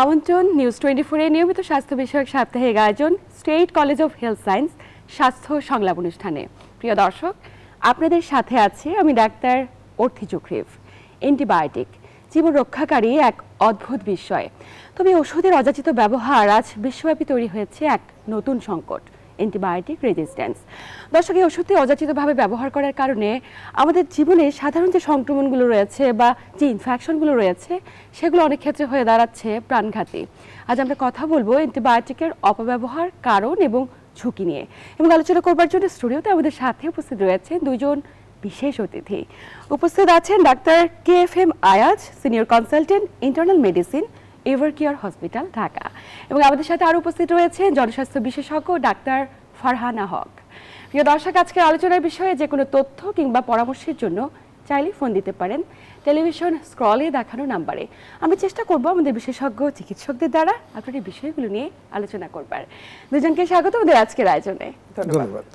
আমন্ত্রণ নিউজ 24 এর নিয়মিত স্বাস্থ্য বিষয়ক সাপ্তাহিক আয়োজন state college of health science স্বাস্থ্য সংলাপ অনুষ্ঠানে। প্রিয় দর্শক, আপনাদের সাথে আছি আমি ডাক্তার অর্থি চক্রিফ। অ্যান্টিবায়োটিক জীবন রক্ষাকারী এক অদ্ভুত বিষয়, তবে ওষুধের অযাচিত ব্যবহার আজ বিশ্বব্যাপী তৈরি হয়েছে এক নতুন সংকট, অ্যান্টিবায়োটিক রেজিস্ট্যান্স। দর্শক, এই ওষুধটি অযাচিতভাবে ব্যবহার করার কারণে আমাদের জীবনে সাধারণ যে সংক্রমণগুলো রয়েছে বা যে ইনফেকশনগুলো রয়েছে সেগুলো অনেক ক্ষেত্রে হয়ে দাঁড়াচ্ছে প্রাণঘাতী। আজ আমরা কথা বলবো অ্যান্টিবায়োটিকের অপব্যবহার, কারণ এবং ঝুঁকি নিয়ে, এবং আলোচনা করবার জন্য স্টুডিওতে আমাদের সাথে উপস্থিত রয়েছেন দুজন বিশেষ অতিথি। উপস্থিত আছেন doctor KFM Ayaz, senior consultant internal medicine, Evercare hospital, Dhaka, এবং আমাদের সাথে আরও উপস্থিত রয়েছেন জনস্বাস্থ্য বিশেষজ্ঞ ডাক্তার ফারহানা হক। প্রিয় দর্শক, আজকের আলোচনার বিষয়ে যে কোনো তথ্য কিংবা পরামর্শের জন্য চাইলে ফোন দিতে পারেন টেলিভিশন স্ক্রলে দেখানো নাম্বারে। আমি চেষ্টা করব আমাদের বিশেষজ্ঞ চিকিৎসকদের দ্বারা আপনার এই বিষয়গুলো নিয়ে আলোচনা করবার। দুজনকে স্বাগত আমাদের আজকের আয়োজনে। ধন্যবাদ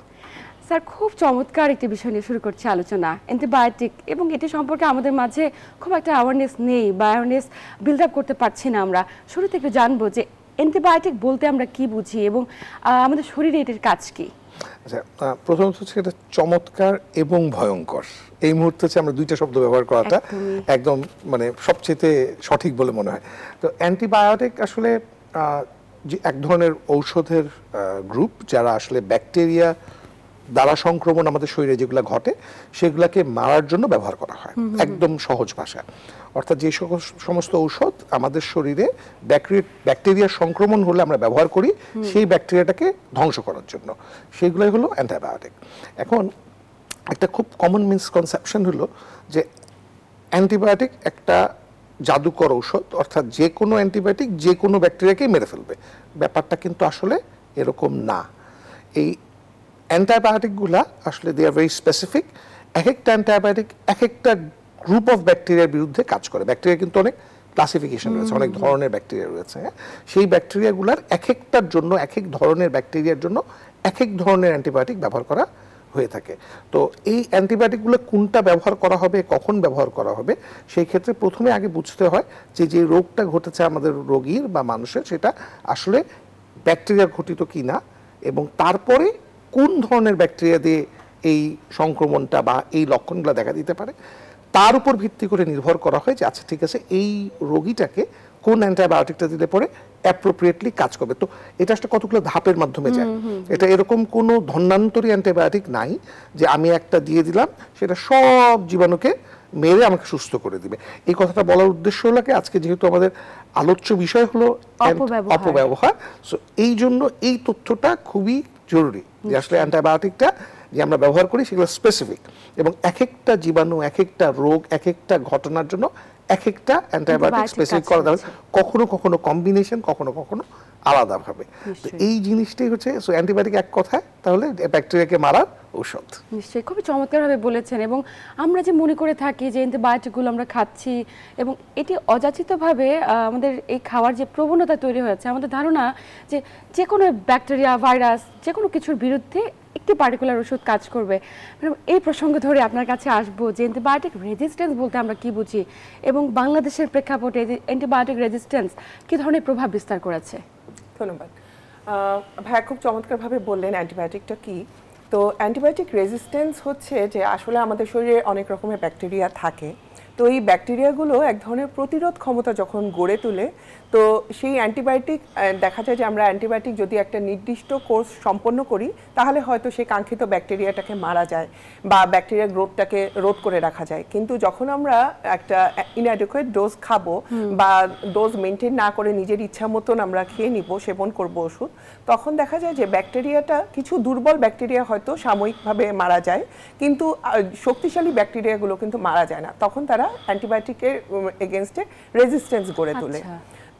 স্যার, খুব চমৎকার একটি বিষয় নিয়ে শুরু করছি আলোচনা, অ্যান্টিবায়োটিক, এবং এটি সম্পর্কে আমাদের মাঝে খুব একটা অ্যাওয়ারনেস নেই বা অ্যাওয়ারনেস বিল্ড আপ করতে পারছি না। আমরা শুরুতে একটু জানবো যে অ্যান্টিবায়োটিক বলতে আমরা কি বুঝি এবং আমাদের শরীরে এটির কাজ কি। আচ্ছা, প্রথমত হচ্ছে এটা চমৎকার এবং ভয়ঙ্কর। এই মুহূর্তে হচ্ছে আমরা দুইটা শব্দ ব্যবহার করাটা একদম মানে সবচেয়ে সঠিক বলে মনে হয়। তো অ্যান্টিবায়োটিক আসলে যে এক ধরনের ঔষধের গ্রুপ, যারা আসলে ব্যাকটেরিয়া দ্বারা সংক্রমণ আমাদের শরীরে যেগুলো ঘটে সেগুলোকে মারার জন্য ব্যবহার করা হয়, একদম সহজ ভাষায়। অর্থাৎ যে সমস্ত ঔষধ আমাদের শরীরে ব্যাকটেরিয়ার সংক্রমণ হলে আমরা ব্যবহার করি সেই ব্যাকটেরিয়াটাকে ধ্বংস করার জন্য, সেগুলোই হলো অ্যান্টিবায়োটিক। এখন একটা খুব কমন মিসকনসেপশন হলো যে অ্যান্টিবায়োটিক একটা জাদুকর ঔষধ, অর্থাৎ যে কোনো অ্যান্টিবায়োটিক যে কোনো ব্যাকটেরিয়াকেই মেরে ফেলবে। ব্যাপারটা কিন্তু আসলে এরকম না। এই অ্যান্টিবায়োটিকগুলা আসলে দে আর ভেরি স্পেসিফিক। এক একটা অ্যান্টিবায়োটিক এক একটা গ্রুপ অফ ব্যাকটেরিয়ার বিরুদ্ধে কাজ করে। ব্যাকটেরিয়া কিন্তু অনেক ক্লাসিফিকেশন রয়েছে, অনেক ধরনের ব্যাকটেরিয়া রয়েছে। সেই ব্যাকটেরিয়াগুলার এক একটার জন্য, এক এক ধরনের ব্যাকটেরিয়ার জন্য এক এক ধরনের অ্যান্টিবায়োটিক ব্যবহার করা হয়ে থাকে। তো এই অ্যান্টিবায়োটিকগুলো কোনটা ব্যবহার করা হবে, কখন ব্যবহার করা হবে, সেই ক্ষেত্রে প্রথমে আগে বুঝতে হয় যে যে রোগটা ঘটেছে আমাদের রোগীর বা মানুষের, সেটা আসলে ব্যাকটেরিয়া ঘটিত কি না, এবং তারপরে কোন ধরনের ব্যাকটেরিয়া দিয়ে এই সংক্রমণটা বা এই লক্ষণগুলো দেখা দিতে পারে, তার উপর ভিত্তি করে নির্ভর করা হয় যে আচ্ছা ঠিক আছে, এই রোগীটাকে কোন অ্যান্টিবায়োটিকটা দিলে পরে অ্যাপ্রোপ্রিয়েটলি কাজ করবে। তো এটা একটা কতগুলো ধাপের মাধ্যমে যায়। এটা এরকম কোনো ধন্যান্তরী অ্যান্টিবায়োটিক নাই যে আমি একটা দিয়ে দিলাম সেটা সব জীবাণুকে মেরে আমাকে সুস্থ করে দিবে। এই কথাটা বলার উদ্দেশ্য হলো কি, আজকে যেহেতু আমাদের আলোচ্য বিষয় হলো অপব্যবহার, সো এই জন্য এই তথ্যটা খুবই জরুরি যে আসলে অ্যান্টিবায়োটিকটা যে আমরা ব্যবহার করি সেগুলো স্পেসিফিক, এবং এক একটা জীবাণু, এক একটা রোগ, এক একটা ঘটনার জন্য এক একটা অ্যান্টিবায়োটিক স্পেসিফিক করা যাবে, কখনো কখনো কম্বিনেশন, কখনো কখনো আলাদাভাবে। তো এই জিনিসটাই হচ্ছে অ্যান্টিবায়োটিক এক কথায় তাহলে ব্যাকটেরিয়াকে মারার ঔষধ। নিশ্চয়ই খুবই চমৎকারভাবে বলেছেন। এবং আমরা যে মনে করে থাকি যে অ্যান্টিবায়োটিকগুলো আমরা খাচ্ছি এবং এটি অযাচিতভাবে আমাদের এই খাওয়ার যে প্রবণতা তৈরি হয়েছে, আমাদের ধারণা যে যে কোনো ব্যাকটেরিয়া, ভাইরাস, যে কোনো কিছুর বিরুদ্ধে একটি পার্টিকুলার ওষুধ কাজ করবে। এই প্রসঙ্গ ধরে আপনার কাছে আসবো যে অ্যান্টিবায়োটিক রেজিস্ট্যান্স বলতে আমরা কি বুঝি, এবং বাংলাদেশের প্রেক্ষাপটে অ্যান্টিবায়োটিক রেজিস্ট্যান্স কী ধরনের প্রভাব বিস্তার করেছে। ধন্যবাদ ভাইয়া, খুব চমৎকারভাবে বললেন অ্যান্টিবায়োটিকটা কি। তো অ্যান্টিবায়োটিক রেজিস্ট্যান্স হচ্ছে যে আসলে আমাদের শরীরে অনেক রকমের ব্যাকটেরিয়া থাকে। তো এই ব্যাকটেরিয়াগুলো এক ধরনের প্রতিরোধ ক্ষমতা যখন গড়ে তোলে, তো সেই অ্যান্টিবায়োটিক দেখা যায় যে আমরা অ্যান্টিবায়োটিক যদি একটা নির্দিষ্ট কোর্স সম্পন্ন করি তাহলে হয়তো সেই কাঙ্ক্ষিত ব্যাকটেরিয়াটাকে মারা যায় বা ব্যাকটেরিয়া গ্রোথটাকে রোধ করে রাখা যায়। কিন্তু যখন আমরা একটা ইনঅ্যাডিকুয়েট ডোজ খাবো বা ডোজ মেনটেন না করে নিজের ইচ্ছা মতন আমরা খেয়ে নিব, সেবন করব ওষুধ, তখন দেখা যায় যে ব্যাকটেরিয়াটা, কিছু দুর্বল ব্যাকটেরিয়া হয়তো সাময়িকভাবে মারা যায়, কিন্তু শক্তিশালী ব্যাকটেরিয়াগুলো কিন্তু মারা যায় না। তখন তারা অ্যান্টিবায়োটিকের এগেনস্টে রেজিস্ট্যান্স গড়ে তোলে।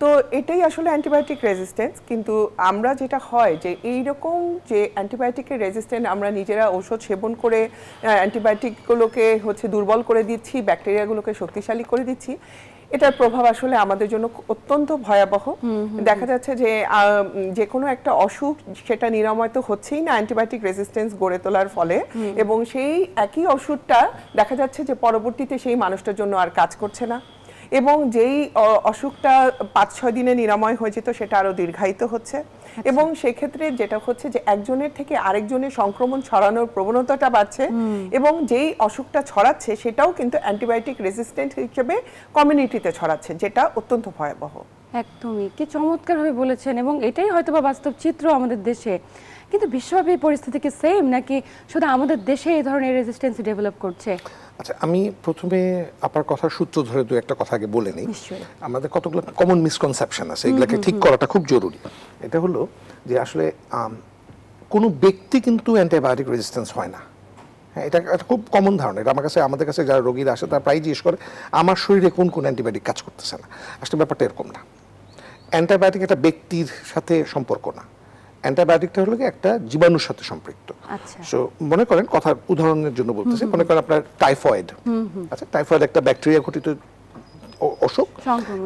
তো এটাই আসলে অ্যান্টিবায়োটিক রেজিস্ট্যান্স। কিন্তু আমরা যেটা হয় যে এইরকম যে অ্যান্টিবায়োটিকের রেজিস্ট্যান্ট আমরা নিজেরা ওষুধ সেবন করে অ্যান্টিবায়োটিকগুলোকে হচ্ছে দুর্বল করে দিচ্ছি, ব্যাকটেরিয়াগুলোকে শক্তিশালী করে দিচ্ছি, এটার প্রভাব আসলে আমাদের জন্য অত্যন্ত ভয়াবহ। দেখা যাচ্ছে যে যে কোনো একটা অসুখ সেটা নিরাময় তো হচ্ছেই না অ্যান্টিবায়োটিক রেজিস্ট্যান্স গড়ে তোলার ফলে, এবং সেই একই ওষুধটা দেখা যাচ্ছে যে পরবর্তীতে সেই মানুষটার জন্য আর কাজ করছে না। এবং যেই অসুখটা 5-6 দিনে নিরাময় হয়ে যেত সেটা আরো দীর্ঘায়িত হচ্ছে এবং সেক্ষেত্রে যেটা হচ্ছে যে একজনের থেকে আরেকজনের সংক্রমণ ছড়ানোর প্রবণতাটা বাড়ছে এবং যেই অসুখটা ছড়াচ্ছে সেটাও কিন্তু অ্যান্টিবায়োটিক রেজিস্ট্যান্ট হিসেবে কমিউনিটিতে ছড়াচ্ছে, যেটা অত্যন্ত ভয়াবহ। একদমই, কি চমৎকারভাবে বলেছেন, এবং এটাই হয়তোবা বাস্তব চিত্র আমাদের দেশে। কিন্তু বিশ্বব্যাপী পরিস্থিতি কি সেম, নাকি শুধু আমাদের দেশে এই ধরনের রেজিস্ট্যান্স ডেভেলপ করছে? আচ্ছা, আমি প্রথমে আপনার কথার সূত্র ধরে দু একটা কথা আগে বলে নিই। আমাদের কতগুলো কমন মিসকনসেপশন আছে, এগুলোকে ঠিক করাটা খুব জরুরি। এটা হলো যে আসলে কোনো ব্যক্তি কিন্তু অ্যান্টিবায়োটিক রেজিস্ট্যান্স হয় না। হ্যাঁ, এটা একটা খুব কমন ধারণা। এটা আমাদের কাছে যারা রোগীরা আসে তারা প্রায় জিজ্ঞেস করে আমার শরীরে কোন কোন অ্যান্টিবায়োটিক কাজ করতেছে না। আসলে ব্যাপারটা এরকম না। অ্যান্টিবায়োটিক একটা ব্যক্তির সাথে সম্পর্ক না, অ্যান্টিবায়োটিকটা হলো একটা জীবাণুর সাথে সম্পৃক্ত। সো মনে করেন, কথার উদাহরণের জন্য বলতেছি, মনে করেন আপনার টাইফয়েড। আচ্ছা, টাইফয়েড একটা ব্যাকটেরিয়া ঘটিত অসুখ।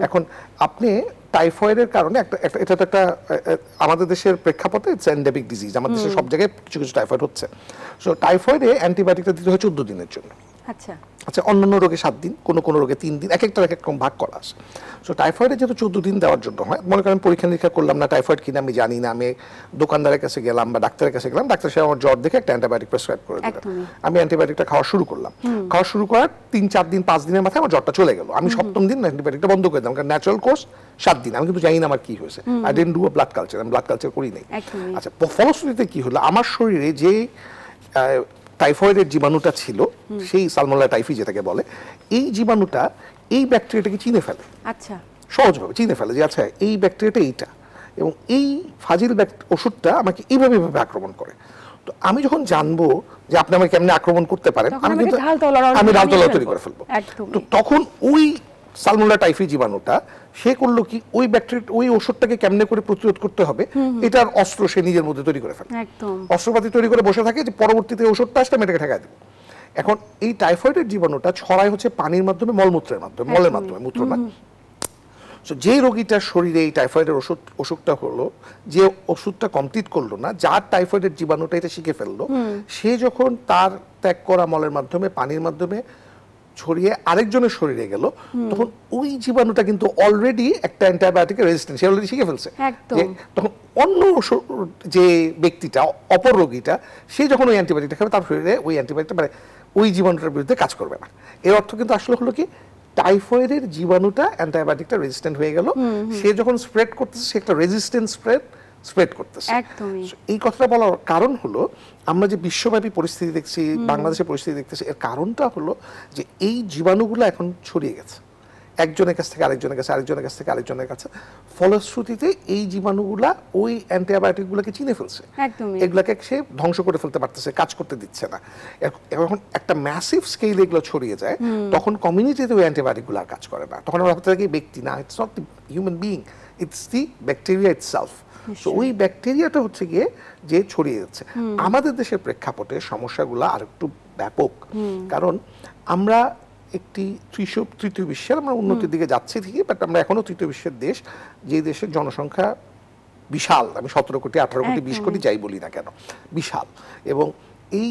এখন আপনি টাইফয়েডের কারণে এটা তো একটা আমাদের দেশের প্রেক্ষাপটে ইটস এন্ডেমিক ডিজিজ, আমাদের দেশে সব জায়গায় কিছু কিছু টাইফয়েড হচ্ছে। সো টাইফয়েডে অ্যান্টিবায়োটিকটা দিতে হয় 14 দিনের জন্য। আচ্ছা, অন্যান্য রোগে 7 দিন, কোনো রোগে 3 দিন, এক একটা এক এক রকম ভাগ করা আছে। সো টাইফয়েডে যেহেতু 14 দিন দেওয়ার জন্য হয়, মনে করেন পরীক্ষা নিরীক্ষা করলাম না, টাইফয়েড কিনা আমি জানি না, আমি দোকানদারের কাছে গেলাম বা ডাক্তারের কাছে গেলাম, ডাক্তার সাহেব আমার জ্বর দেখে একটা অ্যান্টিবায়োটিক প্রেসক্রাইব করে দিলেন। আমি অ্যান্টিবায়োটিকটা খাওয়া শুরু করলাম। খাওয়া শুরু করার 3-4 দিন 5 দিনের মাথায় আমার জ্বরটা চলে গেল। আমি 7ম দিন অ্যান্টিবায়োটিকটা বন্ধ করে দিলাম, কারণ ন্যাচারাল কোর্স 7 দিন। আমি কিন্তু জানি না আমার কি হয়েছে। I didn't do a blood culture, আমি ব্লাড কালচার করি নাই। আচ্ছা, ফলশ্রুতিতে কি হলো, আমার শরীরে যে টাইফয়েডের জীবাণুটা ছিল, সেই সালমোনেলা টাইফি যেটাকে বলে, এই জীবাণুটা এই ব্যাকটেরিয়াটাকে চিনে ফেলে। আচ্ছা, সহজভাবে চিনে ফেলে যে আচ্ছা এই ব্যাকটেরিয়াটা এইটা, এবং এই ফাজিল ওষুধটা আমাকে এইভাবে আক্রমণ করে। তো আমি যখন জানবো যে আপনি আমাকে কেমনে আক্রমণ করতে পারেন, আমি কিন্তু আমি ডালতলা তৈরি করে ফেলবো। তো তখন ওই সালমোনেলা টাইফি জীবাণুটা সে করলো কি, ওই ব্যাকটেরিয়া ওই ওষুধটাকে কেমনে করে প্রতিরোধ করতে হবে, এটার অস্ত্র সে নিজের মধ্যে তৈরি করে ফেলে। অস্ত্রপাতি তৈরি করে বসে থাকে যে পরবর্তীতে ওষুধটা আসলে আমি এটাকে ঠেকাই দেবো। এখন এই টাইফয়েডের জীবাণুটা ছড়ায় হচ্ছে পানির মাধ্যমে, মলমূত্রের মাধ্যমে, মলের মাধ্যমে, মূত্র না। যে রোগীটার শরীরে এই টাইফয়েডের অসুখটা হলো, যে ওষুধটা কমপ্লিট করলো না, যার টাইফয়েডের জীবাণুটা এটা শিখে ফেললো, সে যখন তার ত্যাগ করা মলের মাধ্যমে, পানির মাধ্যমে ছড়িয়ে আরেকজনের শরীরে গেল, তখন ওই জীবাণুটা কিন্তু অলরেডি একটা অ্যান্টিবায়োটিকের রেজিস্ট্যান্স সে অলরেডি শিখে ফেলছে। তখন অন্য যে ব্যক্তিটা, অপর রোগীটা, সে যখন ওই অ্যান্টিবায়োটিকটা খাবে, তার শরীরে ওই অ্যান্টিবায়োটিকটা মানে ওই জীবাণুটার বিরুদ্ধে কাজ করবে না। এর অর্থ কিন্তু আসলে হলো কি, টাইফয়েডের জীবাণুটা অ্যান্টিবায়োটিকটা রেজিস্ট্যান্ট হয়ে গেল, সে যখন স্প্রেড করতেছে সে একটা রেজিস্ট্যান্ট স্প্রেড করতেছে। এই কথাটা বলার কারণ হলো, আমরা যে বিশ্বব্যাপী পরিস্থিতি দেখছি, বাংলাদেশের পরিস্থিতি দেখতেছি, এর কারণটা হলো যে এই জীবাণুগুলো এখন ছড়িয়ে গেছে একজনের কাছ থেকে আরেকজনের কাছে, আরেকজনের কাছ থেকে আরেকজনের কাছে। ফলশ্রুতিতে এই জীবাণুগুলা ওই অ্যান্টিবায়োটিকগুলোকে চিনে ফেলছে, এগুলাকে সে ধ্বংস করে ফেলতে পারতেছে, কাজ করতে দিচ্ছে না। এখন একটা ম্যাসিভ স্কেলে এগুলো ছড়িয়ে যায়, তখন কমিউনিটিতে ওই অ্যান্টিবায়োটিকগুলো আর কাজ করে না। তখন আমরা ভাবতে থাকি ব্যক্তি না, it's not the human being, it's the bacteria itself. তো ওই ব্যাকটেরিয়াটা হচ্ছে গিয়ে যে ছড়িয়ে যাচ্ছে। আমাদের দেশের প্রেক্ষাপটে সমস্যাগুলো আর একটু ব্যাপক, কারণ আমরা একটি তৃতীয় বিশ্বের, আমরা উন্নতির দিকে যাচ্ছি ঠিকই, বাট আমরা এখনো তৃতীয় বিশ্বের দেশ, যে দেশের জনসংখ্যা বিশাল। আমি 17 কোটি, 18 কোটি, 20 কোটি যাই বলি না কেন, বিশাল। এবং এই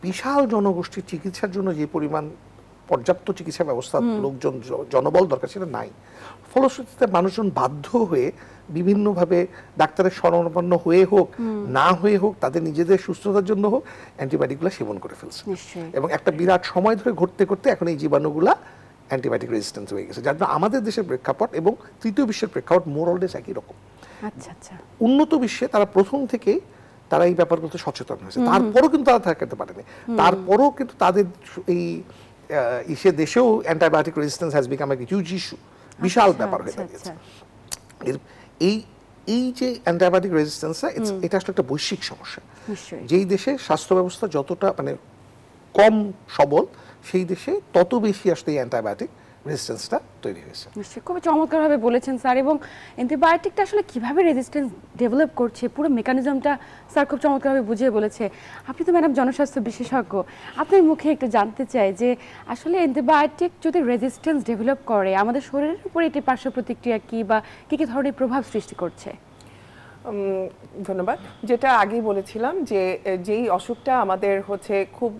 বিশাল জনগোষ্ঠীর চিকিৎসার জন্য যে পরিমাণ পর্যাপ্ত চিকিৎসা ব্যবস্থা, লোকজন, জনবল দরকার, সেটা নাই। ফলশ্রুতিতে মানুষজন বাধ্য হয়ে বিভিন্নভাবে ডাক্তারের শরণাপন্ন হয়ে হোক, না হয়ে হোক, তাদের নিজেদের সুস্থতার জন্য হোক, অ্যান্টিবায়োটিকগুলো সেবন করে ফেলছে। এবং একটা বিরাট সময় ধরে ঘটতে করতে এখন এই জীবাণুগুলা অ্যান্টিবায়োটিক রেজিস্ট্যান্স হয়ে গেছে, যার জন্য আমাদের দেশের প্রেক্ষাপট এবং তৃতীয় বিশ্বের প্রেক্ষাপট মোরলডেস একই রকম। উন্নত বিশ্বে তারা প্রথম থেকে তারা এই ব্যাপারগুলোতে সচেতন হয়েছে, তারপরও কিন্তু তারা থাকতে পারেনি। তারপরও কিন্তু তাদের এই সে দেশেও antibiotic resistance has become a huge issue, বিশাল ব্যাপার হয়ে দাঁড়িয়েছে। এই যে অ্যান্টিবায়োটিক রেজিস্ট্যান্স, এটা আসলে একটা বৈশ্বিক সমস্যা। যেই দেশে স্বাস্থ্য ব্যবস্থা যতটা মানে কম সবল, সেই দেশে তত বেশি আসলে এই অ্যান্টিবায়োটিক রেজিস্ট্যান্সটা তৈরি হয়েছে। নিশ্চয়ই, খুব চমৎকারভাবে বলেছেন স্যার। এবং অ্যান্টিবায়োটিকটা আসলে কিভাবে রেজিস্ট্যান্স ডেভেলপ করছে, পুরো মেকানিজমটা স্যার খুব চমৎকারভাবে বুঝিয়ে বলেছে। আপনি তো ম্যাডাম জনস্বাস্থ্য বিশেষজ্ঞ, আপনার মুখে একটু জানতে চাই যে আসলে অ্যান্টিবায়োটিক যদি রেজিস্ট্যান্স ডেভেলপ করে, আমাদের শরীরের উপরে এটি পার্শ্ব প্রতিক্রিয়া কি বা কী কী ধরনের প্রভাব সৃষ্টি করছে? ধন্যবাদ। যেটা আগেই বলেছিলাম যে যেই অসুখটা আমাদের হচ্ছে খুব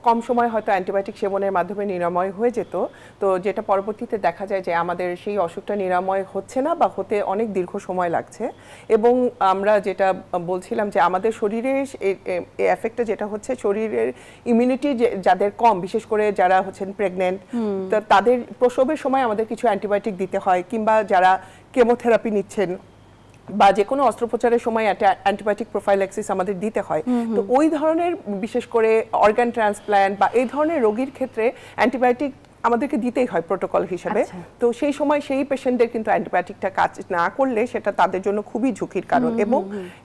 কম সময় হয়তো অ্যান্টিবায়োটিক সেবনের মাধ্যমে নিরাময় হয়ে যেত, তো যেটা পরবর্তীতে দেখা যায় যে আমাদের সেই অসুখটা নিরাময় হচ্ছে না বা হতে অনেক দীর্ঘ সময় লাগছে। এবং আমরা যেটা বলছিলাম যে আমাদের শরীরে এই এফেক্টটা যেটা হচ্ছে শরীরের ইমিউনিটি যাদের কম, বিশেষ করে যারা হচ্ছেন প্রেগনেন্ট, তাদের প্রসবের সময় আমাদের কিছু অ্যান্টিবায়োটিক দিতে হয়, কিংবা যারা কেমোথেরাপি নিচ্ছেন বা যে কোনো অস্ত্রোপচারের সময় একটা অ্যান্টিবায়োটিক প্রোফাইল্যাক্সিস আমাদের দিতে হয়। তো ওই ধরনের বিশেষ করে অর্গান ট্রান্সপ্ল্যান্ট বা এই ধরনের রোগীর ক্ষেত্রে অ্যান্টিবায়োটিক আমাদেরকে দিতেই হয় প্রোটোকল হিসেবে। তো সেই সময় সেই পেশেন্টদের কিন্তু অ্যান্টিবায়োটিকটা কাজ না করলে সেটা তাদের জন্য খুবই ঝুঁকির কারণ, এবং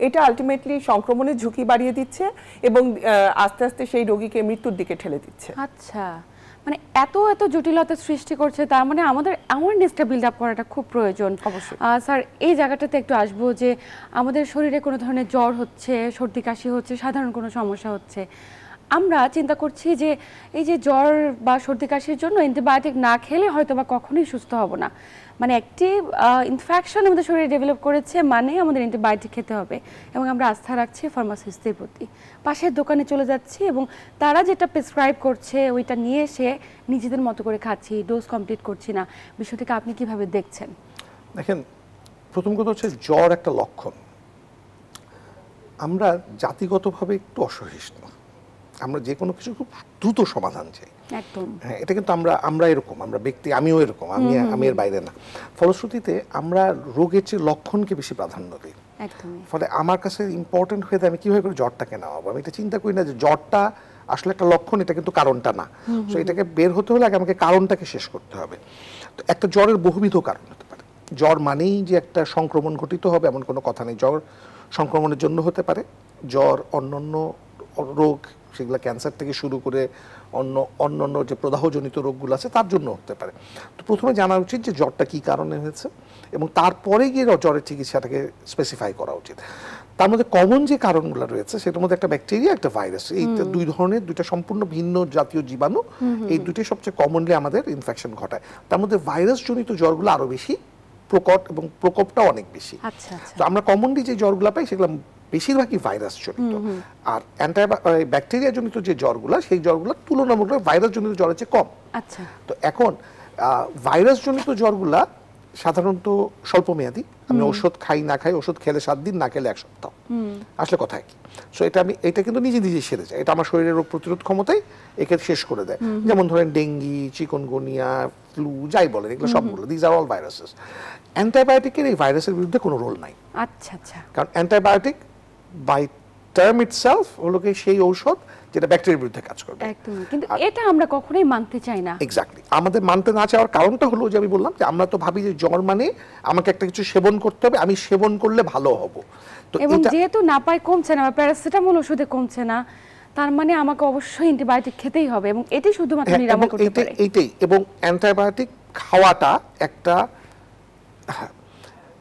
এটা আলটিমেটলি সংক্রমণের ঝুঁকি বাড়িয়ে দিচ্ছে এবং আস্তে আস্তে সেই রোগীকে মৃত্যুর দিকে ঠেলে দিচ্ছে। আচ্ছা, মানে এত এত জটিলতা সৃষ্টি করছে, তার মানে আমাদের অ্যাওয়ারনেসটা বিল্ড আপ করাটা খুব প্রয়োজন। অবশ্যই স্যার, এই জায়গাটাতে একটু আসবো যে আমাদের শরীরে কোনো ধরনের জ্বর হচ্ছে, সর্দি কাশি হচ্ছে, সাধারণ কোনো সমস্যা হচ্ছে, আমরা চিন্তা করছি যে এই যে জ্বর বা সর্দি কাশির জন্য অ্যান্টিবায়োটিক না খেলে হয়তো বা কখনোই সুস্থ হব না, মানে একটি ইনফেকশন আমাদের শরীরে ডেভেলপ করেছে মানে আমাদের অ্যান্টিবায়োটিক খেতে হবে, এবং আমরা আস্থা রাখছি ফার্মাসিস্টদের প্রতি। পাশের দোকানে চলে যাচ্ছি এবং তারা যেটা প্রেসক্রাইব করছে ওইটা নিয়ে এসে নিজেদের মতো করে খাচ্ছি, ডোজ কমপ্লিট করছি না। বিষয়টাকে আপনি কিভাবে দেখছেন? দেখেন, প্রথম কথা হচ্ছে জ্বর একটা লক্ষণ। আমরা জাতিগতভাবে একটু অসহিষ্ণু, আমরা যে কোনো কিছু খুব দ্রুত সমাধান চাই। একদম, হ্যাঁ, এটা কিন্তু আমরা এরকম, আমরা ব্যক্তি, আমিও এরকম, আমি এর বাইরে না। ফলশ্রুতিতে আমরা রোগের চেয়ে লক্ষণকে বেশি প্রাধান্য দিই। ফলে আমার কাছে ইম্পর্টেন্ট হয়ে যায় আমি কিভাবে করে জ্বরটাকে নেওয়াবো। আমি এটা চিন্তা করি না যে জ্বরটা আসলে একটা লক্ষণ, এটা কিন্তু কারণটা না। সো এটাকে বের হতে হলে আগে আমাকে কারণটাকে শেষ করতে হবে। তো একটা জ্বরের বহুবিধ কারণ হতে পারে। জ্বর মানেই যে একটা সংক্রমণ ঘটিত হবে এমন কোনো কথা নেই। জ্বর সংক্রমণের জন্য হতে পারে, জ্বর অন্যান্য রোগ, সেগুলো ক্যান্সার থেকে শুরু করে অন্য যে প্রদাহজনিত রোগগুলো আছে তার জন্য হতে পারে। তো প্রথমে জানা উচিত যে জ্বরটা কী কারণে হয়েছে, এবং তারপরে গিয়ে জ্বরের চিকিৎসাটাকে স্পেসিফাই করা উচিত। তার মধ্যে কমন যে কারণগুলো রয়েছে সেটার মধ্যে একটা ব্যাকটেরিয়া, একটা ভাইরাস, এই দুই ধরনের দুইটা সম্পূর্ণ ভিন্ন জাতীয় জীবাণু, এই দুটি সবচেয়ে কমনলি আমাদের ইনফেকশন ঘটায়। তার মধ্যে ভাইরাসজনিত জ্বরগুলো আরও বেশি প্রকট এবং প্রকোপটাও অনেক বেশি। তো আমরা কমনলি যে জ্বরগুলো পাই সেগুলো বেশিরভাগই ভাইরাস জনিত, আর ব্যাকটেরিয়া জনিত যে জ্বরগুলো সেই জ্বরগুলো তুলনামূলক ভাইরাস জনিত জ্বরের চেয়ে কম। আচ্ছা, তো এখন ভাইরাস জনিত জ্বরগুলা সাধারণত স্বল্পমেয়াদী। আমি ওষুধ খাই না খাই, ওষুধ খেলে 7 দিন, না খেলে 1 সপ্তাহ, আসলে কথায় কি। সো এটা কিন্তু নিজে নিজেই সেরে যায়, এটা আমার শরীরের রোগ প্রতিরোধ ক্ষমতাই একে শেষ করে দেয়। যেমন ধরেন ডেঙ্গি, চিকনগুনিয়া, ফ্লু, যাই বলেন, এগুলো সবগুলো দিজ আর অল ভাইরাসেস। অ্যান্টিবায়োটিকের এই ভাইরাসের বিরুদ্ধে কোনো রোল নাই। আচ্ছা আচ্ছা, কারণ অ্যান্টিবায়োটিক বাই টার্ম ইটসেলফ হলো কি সেই ঔষধ যেটা ব্যাকটেরিয়ার বিরুদ্ধে কাজ করবে। একদম, কিন্তু এটা আমরা কখনোই মানতে চাই না। এক্স্যাক্টলি, আমাদের মানতে না চাওয়ার কারণটা হলো যে আমি বললাম যে আমরা তো ভাবি যে জ্বর মানে আমাকে একটা কিছু সেবন করতে হবে, আমি সেবন করলে ভালো হব। তো এবং যেহেতু না পাই কমছে না, বা প্যারাসিটামল ওষুধে কমছে না, তার মানে আমাকে অবশ্যই অ্যান্টিবায়োটিক খেতেই হবে, এবং এটাই শুধুমাত্র নিরাময় করতে পারে। এইটাই, এবং অ্যান্টিবায়োটিক খাওয়াটা একটা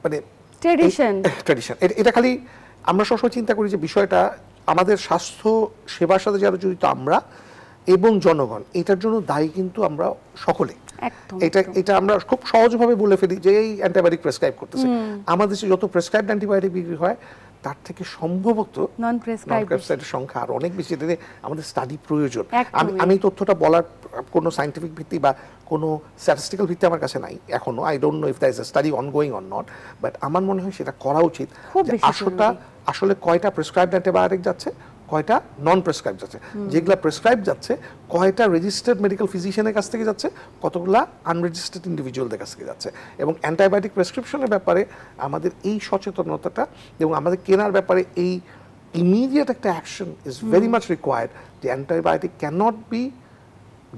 মানে ট্র্যাডিশন। এটা খালি আমরা সবসময় চিন্তা করি যে বিষয়টা আমাদের স্বাস্থ্য সেবার সাথে যারা জড়িত আমরা এবং জনগণ, এটার জন্য দায়ী কিন্তু আমরা সকলে। এটা আমরা খুব সহজভাবে বলে ফেলি যে এই অ্যান্টিবায়োটিক প্রেসক্রাইব করতেছে। আমাদের দেশে যত প্রেসক্রাইবড অ্যান্টিবায়োটিক বিক্রি হয় তার থেকে সম্ভবত নন প্রেসক্রাইবড সংখ্যা আর অনেক বেশি। এটাতে আমাদের স্টাডি প্রয়োজন। আমি তথ্যটা বলার কোনো সায়েন্টিফিক ভিত্তি বা কোনো স্ট্যাটিস্টিক্যাল ভিত্তি আমার কাছে নাই এখনো। I don't know if there is a study ongoing or not, but আমার মনে হয় সেটা করা উচিত। আসলে কয়টা প্রেসক্রাইবড অ্যান্টিবায়োটিক যাচ্ছে, কয়টা নন প্রেসক্রাইব যাচ্ছে, যেগুলা প্রেসক্রাইব যাচ্ছে কয়টা রেজিস্টার্ড মেডিকেল ফিজিশিয়ানের কাছ থেকে যাচ্ছে, কতগুলা আনরেজিস্টার্ড ইন্ডিভিজুয়ালদের কাছ থেকে যাচ্ছে। এবং অ্যান্টিবায়োটিক প্রেসক্রিপশনের ব্যাপারে আমাদের এই সচেতনতাটা এবং আমাদের কেনার ব্যাপারে এই ইমিডিয়েট একটা action is very much required. যে অ্যান্টিবায়োটিক ক্যানট বি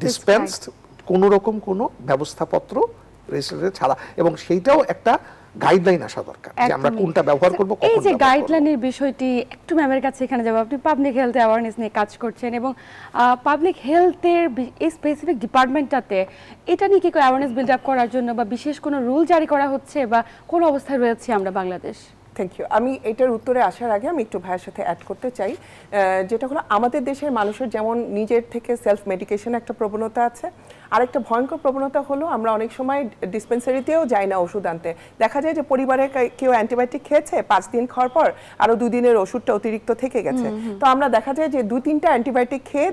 ডিসপেন্সড কোনো রকম কোনো ব্যবস্থাপত্র রেজিস্ট্রেশন ছাড়া, এবং সেইটাও একটা গাইডলাইন আসা দরকার যে আমরা কোনটা ব্যবহার করব। এই যে গাইডলাইনের বিষয়টি একটু ম্যামের কাছে এখানে যাব। আপনি পাবলিক হেলথ অ্যাওয়ারনেস নিয়ে কাজ করছেন, এবং পাবলিক হেলথের এই স্পেসিফিক ডিপার্টমেন্টটাতে এটা নিয়ে কি করে অ্যাওয়ারনেস বিল্ড আপ করার জন্য বা বিশেষ কোনো রুল জারি করা হচ্ছে, বা কোন অবস্থায় রয়েছে আমরা বাংলাদেশ? Thank you. আমি এটার উত্তরে আসার আগে আমি একটু ভাইয়ের সাথে অ্যাড করতে চাই, যেটা হলো আমাদের দেশের মানুষের যেমন নিজের থেকে সেলফ মেডিকেশন একটা প্রবণতা আছে, আরেকটা ভয়ঙ্কর প্রবণতা হলো আমরা অনেক সময় ডিসপেন্সারিতেও যাই না ওষুধ আনতে, দেখা যায় যে পরিবারের কেউ অ্যান্টিবায়োটিক খেয়েছে 5 দিন খাওয়ার পর আরো 2 দিনের ওষুধটা অতিরিক্ত থেকে গেছে, তো আমরা দেখা যায় যে 2-3টা অ্যান্টিবায়োটিক খেয়ে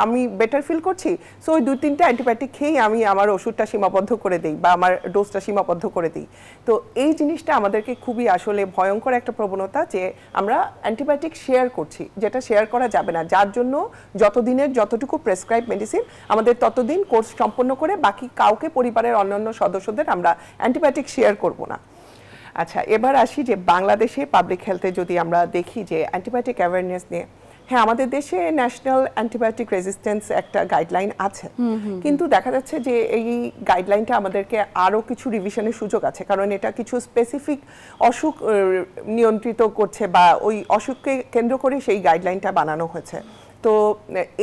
আমি বেটার ফিল করছি, সো ওই 2-3টা অ্যান্টিবায়োটিক খেয়েই আমি আমার ওষুধটা সীমাবদ্ধ করে দিই বা আমার ডোজটা সীমাবদ্ধ করে দিই। তো এই জিনিসটা আমাদেরকে খুবই আসলে ভয়ঙ্কর একটা প্রবণতা যে আমরা অ্যান্টিবায়োটিক শেয়ার করছি, যেটা শেয়ার করা যাবে না, যার জন্য যতদিনের যতটুকু প্রেসক্রাইব মেডিসিন আমাদের ততদিন কোর্স সম্পন্ন করে বাকি কাউকে পরিবারের অন্যান্য সদস্যদের আমরা অ্যান্টিবায়োটিক শেয়ার করব না। আচ্ছা, এবার আসি যে বাংলাদেশে পাবলিক হেলথে যদি আমরা দেখি যে অ্যান্টিবায়োটিক অ্যাওয়ারনেস নিয়ে, হ্যাঁ আমাদের দেশে ন্যাশনাল অ্যান্টিবায়োটিক রেজিস্ট্যান্স একটা গাইডলাইন আছে, কিন্তু দেখা যাচ্ছে যে এই গাইডলাইনটা আমাদেরকে আরও কিছু রিভিশনের সুযোগ আছে, কারণ এটা কিছু স্পেসিফিক অসুখ নিয়ন্ত্রিত করছে বা ওই অসুখকে কেন্দ্র করে সেই গাইডলাইনটা বানানো হয়েছে। তো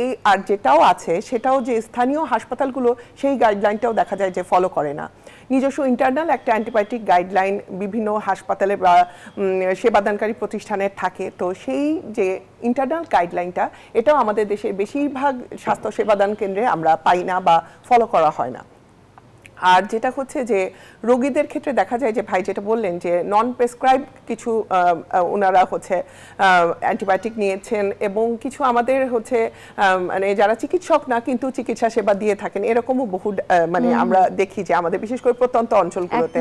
এই আর যেটাও আছে সেটাও যে স্থানীয় হাসপাতালগুলো সেই গাইডলাইনটাও দেখা যায় যে ফলো করে না। নিজস্ব ইন্টারনাল একটা অ্যান্টিবায়োটিক গাইডলাইন বিভিন্ন হাসপাতালে বা সেবাদানকারী প্রতিষ্ঠানের থাকে, তো সেই যে ইন্টারনাল গাইডলাইনটা এটাও আমাদের দেশের বেশিরভাগ স্বাস্থ্য সেবাদান কেন্দ্রে আমরা পাই না বা ফলো করা হয় না। আর যেটা হচ্ছে যে রোগীদের ক্ষেত্রে দেখা যায় যে ভাই যেটা বললেন যে নন প্রেসক্রাইব কিছু ওনারা হচ্ছে অ্যান্টিবায়োটিক নিয়েছেন, এবং কিছু আমাদের হচ্ছে মানে যারা চিকিৎসক না কিন্তু চিকিৎসা সেবা দিয়ে থাকেন, এরকমও বহু মানে আমরা দেখি যে আমাদের বিশেষ করে প্রত্যন্ত অঞ্চলগুলোতে।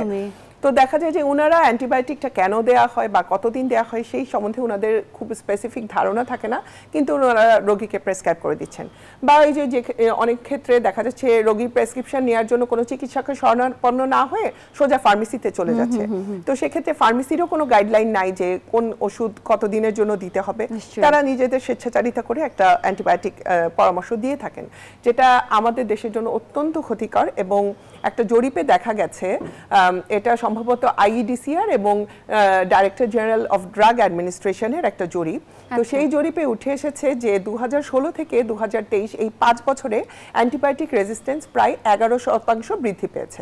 তো দেখা যায় যে ওনারা অ্যান্টিবায়োটিকটা কেন দেওয়া হয় বা কতদিন দেওয়া হয় সেই সম্বন্ধে ওনাদের খুব স্পেসিফিক ধারণা থাকে না, কিন্তু ওনারা রোগীকে প্রেসক্রাইব করে দিচ্ছেন। বা এই যে অনেক ক্ষেত্রে দেখা যাচ্ছে রোগীর প্রেসক্রিপশন নেওয়ার জন্য কোনো চিকিৎসকের শরণাপন্ন না হয়ে সোজা ফার্মেসিতে চলে যাচ্ছে, তো সেক্ষেত্রে ফার্মেসিরও কোনো গাইডলাইন নাই যে কোন ওষুধ কতদিনের জন্য দিতে হবে, তারা নিজেদের স্বেচ্ছাচারিতা করে একটা অ্যান্টিবায়োটিক পরামর্শ দিয়ে থাকেন, যেটা আমাদের দেশের জন্য অত্যন্ত ক্ষতিকর। এবং একটা জরিপে দেখা গেছে, এটা সম্ভবত আইইডিসিআর এবং ডাইরেক্টর জেনারেল অফ ড্রাগ অ্যাডমিনিস্ট্রেশনের একটা জরিপ, তো সেই জরিপে উঠে এসেছে যে 2016 থেকে 2023 এই 5 বছরে অ্যান্টিবায়োটিক রেজিস্ট্যান্স প্রায় 11% বৃদ্ধি পেয়েছে,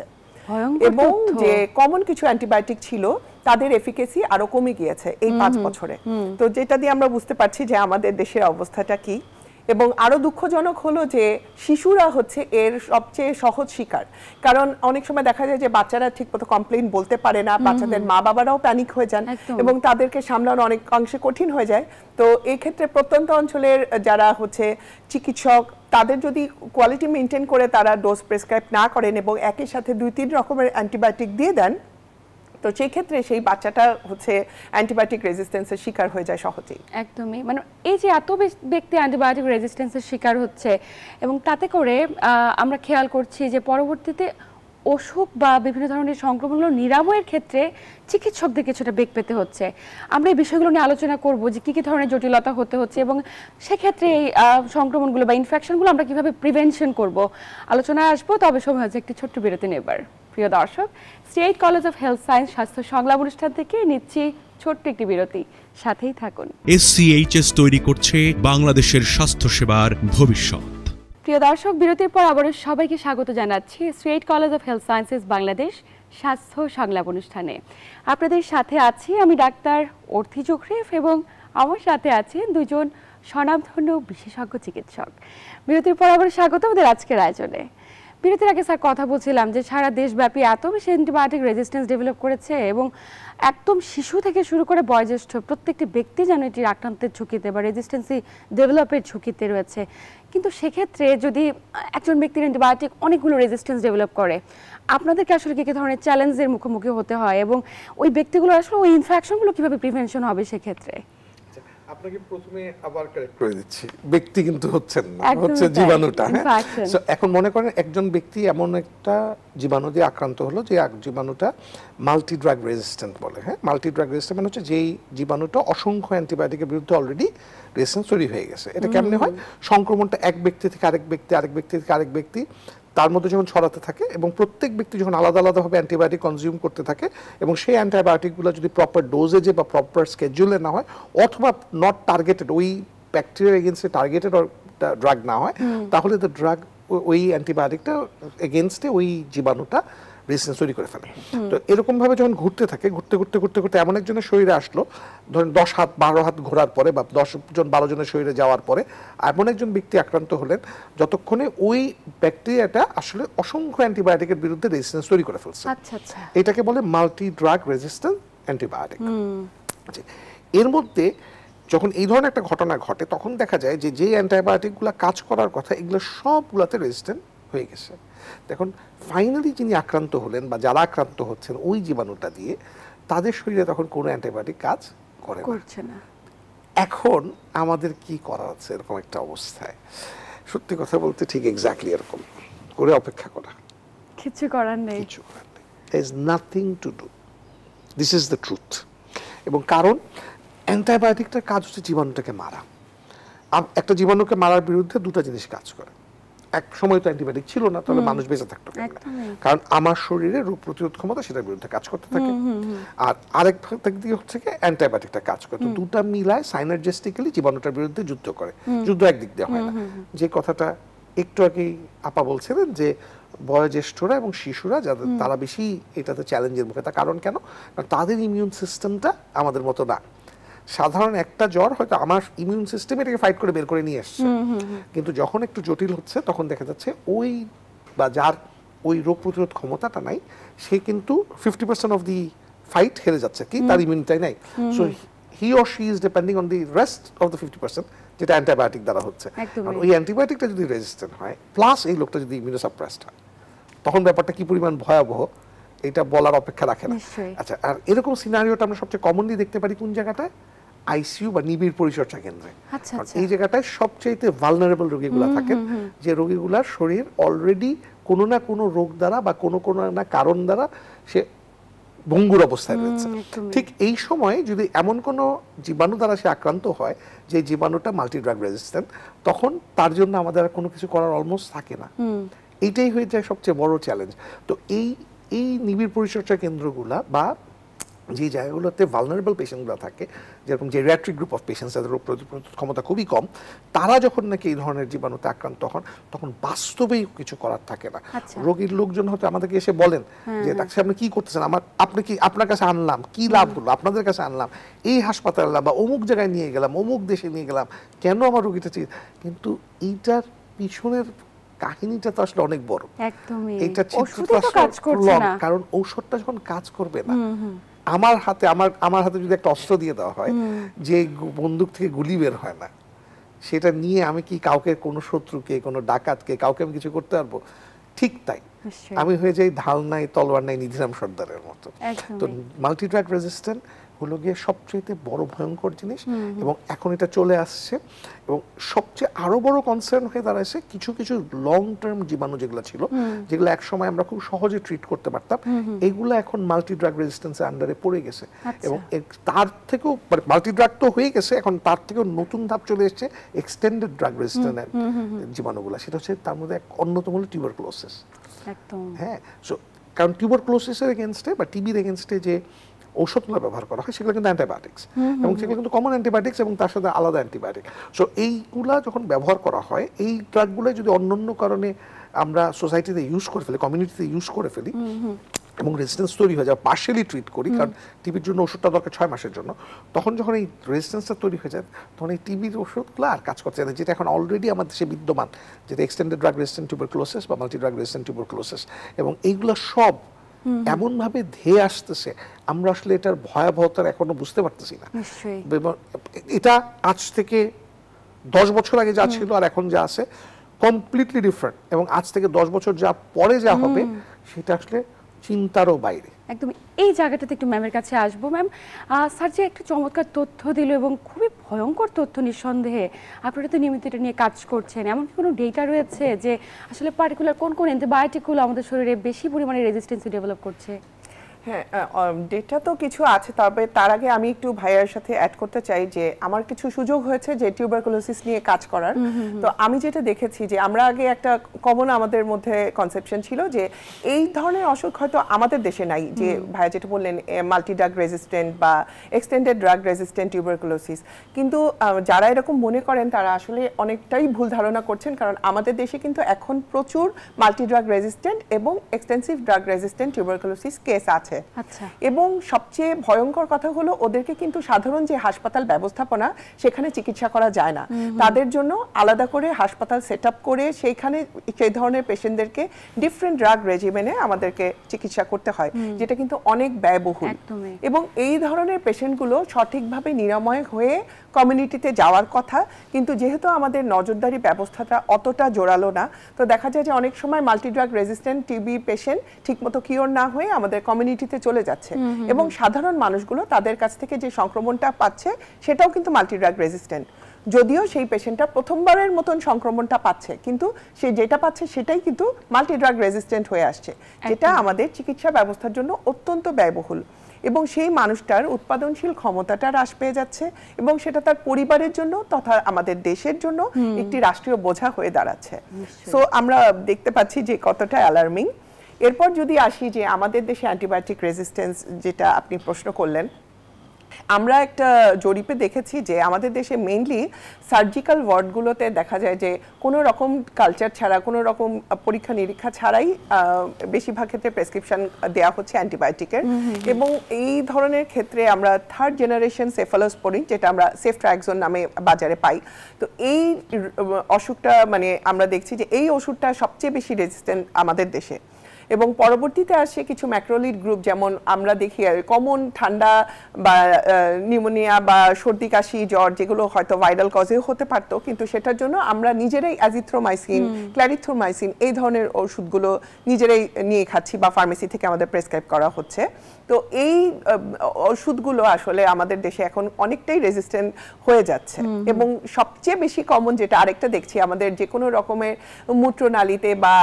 এবং যে কমন কিছু অ্যান্টিবায়োটিক ছিল তাদের এফিকেসি আরো কমে গিয়েছে এই 5 বছরে। তো যেটা দিয়ে আমরা বুঝতে পারছি যে আমাদের দেশের অবস্থাটা কি। এবং আরো দুঃখজনক হলো যে শিশুরা হচ্ছে এর সবচেয়ে সহজ শিকার, কারণ অনেক সময় দেখা যায় যে বাচ্চারা ঠিকমতো কমপ্লেইন বলতে পারে না, বাচ্চাদের মা বাবারাও প্যানিক হয়ে যান এবং তাদেরকে সামলানো অনেক অংশে কঠিন হয়ে যায়। তো এই ক্ষেত্রে প্রত্যন্ত অঞ্চলের যারা হচ্ছে চিকিৎসক তাদের যদি কোয়ালিটি মেনটেন করে তারা ডোজ প্রেসক্রাইব না করেন এবং একই সাথে 2-3 রকমের অ্যান্টিবায়োটিক দিয়ে দেন, তো সেই ক্ষেত্রে সেই বাচ্চাটা হচ্ছে অ্যান্টিবায়োটিক রেজিস্ট্যান্সের শিকার হয়ে যায় সহজেই। একদমই, মানে এই যে এত ব্যক্তি অ্যান্টিবায়োটিক রেজিস্ট্যান্সের শিকার হচ্ছে এবং তাতে করে আমরা খেয়াল করছি যে পরবর্তীতে অসুখ বা বিভিন্ন ধরনের সংক্রমণগুলো নিরাময়ের ক্ষেত্রে চিকিৎসকদের কিছুটা বেগ পেতে হচ্ছে। আমরা এই বিষয়গুলো নিয়ে আলোচনা করব যে কী কী ধরনের জটিলতা হতে হচ্ছে এবং সেক্ষেত্রে এই সংক্রমণগুলো বা ইনফেকশনগুলো আমরা কীভাবে প্রিভেনশন করব আলোচনায় আসবো। তবে সময় হচ্ছে একটি ছোট্ট বিরতি নেবার। প্রিয় দর্শক, state college of health science স্বাস্থ্য সংলাপ অনুষ্ঠান থেকে নিচ্ছি ছোট্ট একটি বিরতি, সাথেই থাকুন। SCHS তৈরি করছে বাংলাদেশের স্বাস্থ্যসেবার ভবিষ্যৎ। প্রিয় দর্শক, বিরতির পর আবারও সবাইকে স্বাগত জানাচ্ছি state college of health sciences Bangladesh স্বাস্থ্য সংলাপ অনুষ্ঠানে। আপনাদের সাথে আছি আমি ডাক্তার অর্থি জোখরিফ এবং আমার সাথে আছেন দুজন স্বনামধন্য বিশেষজ্ঞ চিকিৎসক। বিরতির পর আবার স্বাগত আমাদের আজকের আয়োজনে। বিরতির আগে স্যার কথা বলছিলাম যে সারা দেশব্যাপী এত বেশি অ্যান্টিবায়োটিক রেজিস্ট্যান্স ডেভেলপ করেছে এবং একদম শিশু থেকে শুরু করে বয়োজ্যেষ্ঠ প্রত্যেকটি ব্যক্তি যেন এটির আক্রান্তের ঝুঁকিতে বা রেজিস্ট্যান্সি ডেভেলপের ঝুঁকিতে রয়েছে। কিন্তু সেক্ষেত্রে যদি একজন ব্যক্তির অ্যান্টিবায়োটিক অনেকগুলো রেজিস্ট্যান্স ডেভেলপ করে, আপনাদেরকে আসলে কী কী ধরনের চ্যালেঞ্জের মুখোমুখি হতে হয় এবং ওই ব্যক্তিগুলো আসলে ওই ইনফেকশনগুলো কীভাবে প্রিভেনশন হবে সেক্ষেত্রে? আপনাকে প্রথমে আবার কারেক্ট করে দিচ্ছি, ব্যক্তি কিন্তু হচ্ছেন না, হচ্ছে জীবাণুটা। সো এখন মনে করেন একজন ব্যক্তি এমন একটা জীবাণু দিয়ে আক্রান্ত হলো যে জীবাণুটা মাল্টি ড্রাগ রেজিস্ট্যান্ট বলে। হ্যাঁ, মাল্টি ড্রাগ রেজিস্ট্যান্ট মানে হচ্ছে যেই জীবাণুটা অসংখ্য অ্যান্টিবায়োটিকের বিরুদ্ধে অলরেডি রেজিস্ট্যান্স তৈরি হয়ে গেছে। এটা কেমনে হয়? সংক্রমণটা এক ব্যক্তি থেকে আরেক ব্যক্তি, আরেক ব্যক্তি থেকে আরেক ব্যক্তি তার মধ্যে যখন ছড়াতে থাকে এবং প্রত্যেক ব্যক্তি যখন আলাদা আলাদাভাবে অ্যান্টিবায়োটিক কনজিউম করতে থাকে এবং সেই অ্যান্টিবায়োটিকগুলো যদি প্রপার ডোজেজে বা প্রপার স্কেডিউলে না হয় অথবা নট টার্গেটেড, ওই ব্যাকটেরিয়া এগেনস্টে টার্গেটেড ড্রাগ না হয়, তাহলে দ্য ড্রাগ ওই অ্যান্টিবায়োটিকটা এগেনস্টে ওই জীবাণুটা রেজিস্ট্যান্স তৈরি করে ফেলে। তো এরকম ভাবে যখন ঘুরতে থাকে, ঘুরতে ঘুরতে ঘুরতে ঘুরতে এমন একজনের শরীরে আসলো, ধরেন 10 হাত 12 হাত ঘোরার পরে বা 10 জন 12 জনের শরীরে যাওয়ার পরে এমন একজন ব্যক্তি আক্রান্ত হলেন যতক্ষণে ওই ব্যাকটেরিয়াটা আসলে অসংখ্য অ্যান্টিবায়োটিকের বিরুদ্ধে রেজিস্ট্যান্স তৈরি করে ফেলছে। আচ্ছা আচ্ছা, এটাকে বলে মাল্টি ড্রাগ রেজিস্ট্যান্ট অ্যান্টিবায়োটিক। এর মধ্যে যখন এই ধরনের একটা ঘটনা ঘটে তখন দেখা যায় যে যে অ্যান্টিবায়োটিকগুলো কাজ করার কথা এগুলো সবগুলোতে রেজিস্ট্যান্ট হয়ে গেছে। এখন ফাইনালি যিনি আক্রান্ত হলেন বা যারা আক্রান্ত হচ্ছেন ওই জীবাণুটা দিয়ে, তাদের শরীরে তখন কোনো অ্যান্টিবায়োটিক কাজ করছে না। এখন আমাদের কি করা হচ্ছে এরকম একটা অবস্থায়? সত্যি কথা বলতে ঠিক এক্স্যাক্টলি এরকম করে অপেক্ষা করা, কিছু করার নেই, কিছু করার নেই। There is nothing to do. This is the truth. এবং কারণ অ্যান্টিবায়োটিকটার কাজ হচ্ছে জীবাণুটাকে মারা। একটা জীবাণুকে মারার বিরুদ্ধে দুটো জিনিস কাজ করে। এক সময় তো অ্যান্টিবায়োটিক ছিল না, তাহলে মানুষ বেঁচে থাকতো কেমনে? কারণ আমার শরীরে রোগ প্রতিরোধ ক্ষমতা সেটার বিরুদ্ধে কাজ করতে থাকে, আর আরেক দিকে হচ্ছে কি অ্যান্টিবায়োটিকটা কাজ করে। তো দুটা মিলায় সাইনার্জিস্টিক্যালি জীবাণুটার বিরুদ্ধে যুদ্ধ করে। যুদ্ধ একদিক দিয়ে হয় না, যে কথাটা একটু আগেই আপা বলছিলেন যে বয়োজ্যেষ্ঠরা এবং শিশুরা যাদের তারা বেশি এটাতে চ্যালেঞ্জের মুখে। তার কারণ কেন? কারণ তাদের ইমিউন সিস্টেমটা আমাদের মতো না। সাধারণ একটা জ্বর হয়তো আমার ইমিউন সিস্টেম এটাকে ফাইট করে বের করে নিয়ে আসছে, কিন্তু যখন একটু জটিল হচ্ছে তখন দেখা যাচ্ছে ওই বা যার ওই রোগ প্রতিরোধ ক্ষমতাটা নাই সে কিন্তু 50% অফ দি ফাইট হেরে যাচ্ছে, কি তার ইমিউনিটাই নাই। So he or she is depending on the rest of the 50% যেটা অ্যান্টিবায়োটিক দ্বারা হচ্ছে। আর ওই অ্যান্টিবায়োটিকটা যদি রেজিস্ট্যান্ট হয় প্লাস এই লোকটা যদি ইমিউনোসাপ্রেসড হয় তখন ব্যাপারটা কি পরিমাণ ভয়াবহ এটা বলার অপেক্ষা রাখে না। আচ্ছা, আর এরকম সিনারিওটা আমরা সবচেয়ে কমনলি দেখতে পারি কোন জায়গাটায়? আইসিইউ বা নিবিড় পরিচর্যা কেন্দ্রে। এই জায়গাটায় সবচেয়ে ভালনারেবল রোগীগুলো থাকেন, যে রোগীগুলার শরীর অলরেডি কোনো না কোনো রোগ দ্বারা বা কোনো না কারণ দ্বারা সে ভঙ্গুর অবস্থায় রয়েছে। ঠিক এই সময় যদি এমন কোনো জীবাণু দ্বারা সে আক্রান্ত হয় যে জীবাণুটা মাল্টি ড্রাগ রেজিস্ট্যান্ট, তখন তার জন্য আমাদের আর কোনো কিছু করার অলমোস্ট থাকে না। এইটাই হয়ে যায় সবচেয়ে বড় চ্যালেঞ্জ। তো এই নিবিড় পরিচর্যা কেন্দ্রগুলা বা যে জায়গাগুলোতে ভালনারেবল পেশেন্টগুলো থাকে, যেরকম জেরিয়াট্রিক গ্রুপ অফ পেশেন্টস যাদের রোগ প্রতিরোধ ক্ষমতা খুবই কম, তারা যখন নাকি এই ধরনের জীবাণুতে আক্রান্ত হন তখন বাস্তবেই কিছু করার থাকে না। রোগীর লোকজন হয়তো আমাদেরকে এসে বলেন যে ডাক্তার আপনি কি করতেছেন, আপনি কি আপনার কাছে আনলাম, কি লাভ হলো, আপনাদের কাছে আনলাম, এই হাসপাতালে আনলাম বা অমুক জায়গায় নিয়ে গেলাম, অমুক দেশে নিয়ে গেলাম, কেন আমার রোগীটা চিকিৎসা? কিন্তু এইটার পিছনের কাহিনীটা তো আসলে অনেক বড়। একদমই এটা ওষুধে তো কাজ করছে না, কারণ ঔষধটা যখন কাজ করবে না, আমার হাতে যদি একটা অস্ত্র দিয়ে দেওয়া হয় যে বন্দুক থেকে গুলি বের হয় না, সেটা নিয়ে আমি কি কাউকে, কোনো শত্রুকে, কোনো ডাকাতকে, কাউকে আমি কিছু করতে পারবো? ঠিক তাই, আমি হয়ে যাই ঢাল নাই তলোয়ার নাই নিধিরাম সর্দারের মতো। তো মাল্টি ড্রাগ রেজিস্ট্যান্ট হলো গিয়ে সবচেয়ে বড় ভয়ঙ্কর জিনিস, এবং এখন এটা চলে আসছে। এবং সবচেয়ে আরো বড় কনসার্ন হয়ে দাঁড়াচ্ছে কিছু কিছু লং টার্ম জীবাণু যেগুলো ছিল, যেগুলো এক সময় আমরা খুব সহজে ট্রিট করতে পারতাম, এগুলো এখন মাল্টি ড্রাগ রেজিস্ট্যান্সের আন্ডারে পড়ে গেছে। এবং তার থেকেও মাল্টি ড্রাগ তো হয়ে গেছে, এখন তার থেকেও নতুন ধাপ চলে এসেছে এক্সটেন্ডেড ড্রাগ রেজিস্ট্যান্ট জীবাণুগুলো। সেটা হচ্ছে তার মধ্যে এক অন্যতম হলো টিউবারকুলোসিস। হ্যাঁ, সো কারণ টিউবারকুলোসিসের এগেনস্টে বা টিবির এগেনস্টে যে ঔষধগুলো ব্যবহার করা হয় সেগুলো কিন্তু অ্যান্টিবায়োটিক্স, এবং সেগুলো কিন্তু কমন অ্যান্টিবায়োটিক্স এবং তার সাথে আলাদা অ্যান্টিবায়োটিক। সো এইগুলা যখন ব্যবহার করা হয়, এই ড্রাগগুলো যদি অন্য কারণে আমরা সোসাইটিতে ইউজ করে ফেলি, কমিউনিটিতে ইউজ করে ফেলি এবং রেজিস্ট্যান্স তৈরি হয়ে যায়, পার্শিয়ালি ট্রিট করি, কারণ টিবির জন্য ওষুধটা দরকার 6 মাসের জন্য, তখন যখন এই রেজিস্ট্যান্সটা তৈরি হয়ে যায় তখন এই টিবির ওষুধগুলো আর কাজ করছে না, যেটা এখন অলরেডি আমাদের দেশে বিদ্যমান, যেটা এক্সটেন্ডেড ড্রাগ রেজিস্ট্যান্ট টিউবারকুলোসিস বা মাল্টি ড্রাগ রেজিস্ট্যান্ট টিউবারকুলোসিস। এবং এইগুলো সব এমন ভাবে ধেয়ে আসতেছে, আমরা আসলে এটার ভয়াবহতা এখনো বুঝতে পারতেছি না। এটা আজ থেকে 10 বছর আগে যা ছিল আর এখন যা আছে কমপ্লিটলি ডিফারেন্ট, এবং আজ থেকে 10 বছর যা পরে যা হবে সেটা আসলে চিন্তারও বাইরে। একদম এই জায়গাটাতে একটু ম্যামের কাছে আসবো। ম্যাম, স্যার যে একটা চমৎকার তথ্য দিল এবং খুবই ভয়ঙ্কর তথ্য, নিঃসন্দেহে আপনারা তো নিয়মিত এটা নিয়ে কাজ করছেন, এমন কি কোনো ডেটা রয়েছে যে আসলে পার্টিকুলার কোন কোন অ্যান্টিবায়োটিকগুলো আমাদের শরীরে বেশি পরিমাণে রেজিস্ট্যান্স ডেভেলপ করছে? হ্যাঁ, ডেটা তো কিছু আছে, তবে তার আগে আমি একটু ভাইয়ার সাথে অ্যাড করতে চাই যে আমার কিছু সুযোগ হয়েছে যে টিউবারকুলোসিস নিয়ে কাজ করার। তো আমি যেটা দেখেছি যে আমরা আগে একটা কমন আমাদের মধ্যে কনসেপশন ছিল যে এই ধরনের অসুখ হয়তো আমাদের দেশে নাই, যে ভাইয়া যেটা বললেন মাল্টি ড্রাগ রেজিস্ট্যান্ট বা এক্সটেন্ডেড ড্রাগ রেজিস্ট্যান্ট টিউবারকুলোসিস, কিন্তু যারা এরকম মনে করেন তারা আসলে অনেকটাই ভুল ধারণা করছেন, কারণ আমাদের দেশে কিন্তু এখন প্রচুর মাল্টি ড্রাগ রেজিস্ট্যান্ট এবং extensive drug resistant tuberculosis case আছে। এবং সবচেয়ে ভয়ঙ্কর কথা হলো ওদেরকে কিন্তু সাধারণ যে হাসপাতাল ব্যবস্থাপনা সেখানে চিকিৎসা করা যায় না, তাদের জন্য আলাদা করে হাসপাতাল সেট আপ করে সেইখানে সেই ধরনের পেশেন্টদেরকে ডিফারেন্ট ড্রাগ রেজিমেনে আমাদেরকে চিকিৎসা করতে হয়, যেটা কিন্তু অনেক ব্যয়বহুল। এবং এই ধরনের পেশেন্টগুলো সঠিকভাবে নিরাময় হয়ে কমিউনিটিতে যাওয়ার কথা, কিন্তু যেহেতু আমাদের নজরদারি ব্যবস্থাটা অতটা জোরালো না, তো দেখা যায় যে অনেক সময় multi drug resistant TB patient ঠিকমতো কিওর না হয়ে আমাদের কমিউনিটিতে চলে যাচ্ছে, এবং সাধারণ মানুষগুলো তাদের কাছ থেকে যে সংক্রমণটা পাচ্ছে সেটাও কিন্তু মাল্টি ড্রাগ রেজিস্ট্যান্ট, যদিও সেই পেশেন্টটা প্রথমবারের মতন সংক্রমণটা পাচ্ছে, কিন্তু সে যেটা পাচ্ছে সেটাই কিন্তু মাল্টি ড্রাগ রেজিস্ট্যান্ট হয়ে আসছে, যেটা আমাদের চিকিৎসা ব্যবস্থার জন্য অত্যন্ত ব্যয়বহুল। এবং সেই মানুষটার উৎপাদনশীল ক্ষমতাটা হ্রাস পেয়ে যাচ্ছে, এবং সেটা তার পরিবারের জন্য তথা আমাদের দেশের জন্য একটি রাষ্ট্রীয় বোঝা হয়ে দাঁড়াচ্ছে। সো আমরা দেখতে পাচ্ছি যে কতটা অ্যালার্মিং। এরপর যদি আসি যে আমাদের দেশে অ্যান্টিবায়োটিক রেজিস্ট্যান্স যেটা আপনি প্রশ্ন করলেন, আমরা একটা জরিপে দেখেছি যে আমাদের দেশে মেইনলি সার্জিক্যাল ওয়ার্ডগুলোতে দেখা যায় যে কোনো রকম কালচার ছাড়া, কোনো রকম পরীক্ষা নিরীক্ষা ছাড়াই বেশিরভাগ ক্ষেত্রে প্রেসক্রিপশন দেওয়া হচ্ছে অ্যান্টিবায়োটিকের। এবং এই ধরনের ক্ষেত্রে আমরা থার্ড জেনারেশন সেফালোস্পোরিন, যেটা আমরা সেফট্রাক্সোন নামে বাজারে পাই, তো এই অসুখটা মানে আমরা দেখছি যে এই ওষুধটা সবচেয়ে বেশি রেজিস্ট্যান্ট আমাদের দেশে। এবং পরবর্তীতে আসে কিছু ম্যাক্রোলিড গ্রুপ, যেমন আমরা দেখি কমন ঠান্ডা বা নিউমোনিয়া বা সর্দি কাশি জ্বর, যেগুলো হয়তো ভাইরাল কজেও হতে পারতো, কিন্তু সেটার জন্য আমরা নিজেরাই অ্যাজিথ্রোমাইসিন, ক্ল্যারিথ্রোমাইসিন এই ধরনের ওষুধগুলো নিজেরাই নিয়ে খাচ্ছি বা ফার্মেসি থেকে আমাদের প্রেসক্রাইব করা হচ্ছে। তো এই ওষুধগুলো আসলে আমাদের দেশে এখন অনেকটাই রেজিস্ট্যান্ট হয়ে যাচ্ছে। এবং সবচেয়ে বেশি কমন যেটা আরেকটা দেখছি, আমাদের যে কোনো রকমের মূত্রনালীতে বা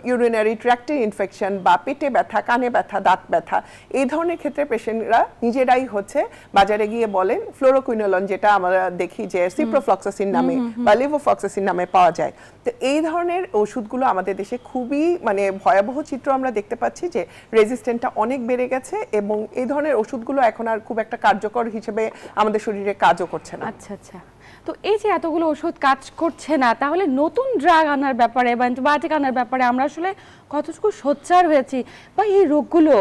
ইউরিনারি ট্র্যাক্টের ইনফেকশন বা পেটে ব্যথা, কানে ব্যথা, দাঁত ব্যথা, এই ধরনের ক্ষেত্রে পেশেন্টরা নিজেরাই হচ্ছে বাজারে গিয়ে বলেন ফ্লোরোকুইনোলন, যেটা আমরা দেখি যে সিপ্রোফ্লক্সাসিন নামে বা লিভোফ্লক্সাসিন নামে পাওয়া যায়। তো এই ধরনের ওষুধগুলো আমাদের দেশে খুবই মানে ভয়াবহ চিত্র আমরা দেখতে পাচ্ছি, যে রেজিস্ট্যান্টটা অনেক বেড়ে গেছে, এবং এই ধরনের ওষুধগুলো এখন আর খুব একটা কার্যকর হিসেবে আমাদের শরীরে কাজও করছে না। আচ্ছা আচ্ছা, তো এই যে এতগুলো ওষুধ কাজ করছে না, তাহলে নতুন ড্রাগ আনার ব্যাপারে বা অ্যান্টিবায়োটিক আনার ব্যাপারে আমরা আসলে কতটুকু সোচ্চার হয়েছি, বা এই রোগগুলো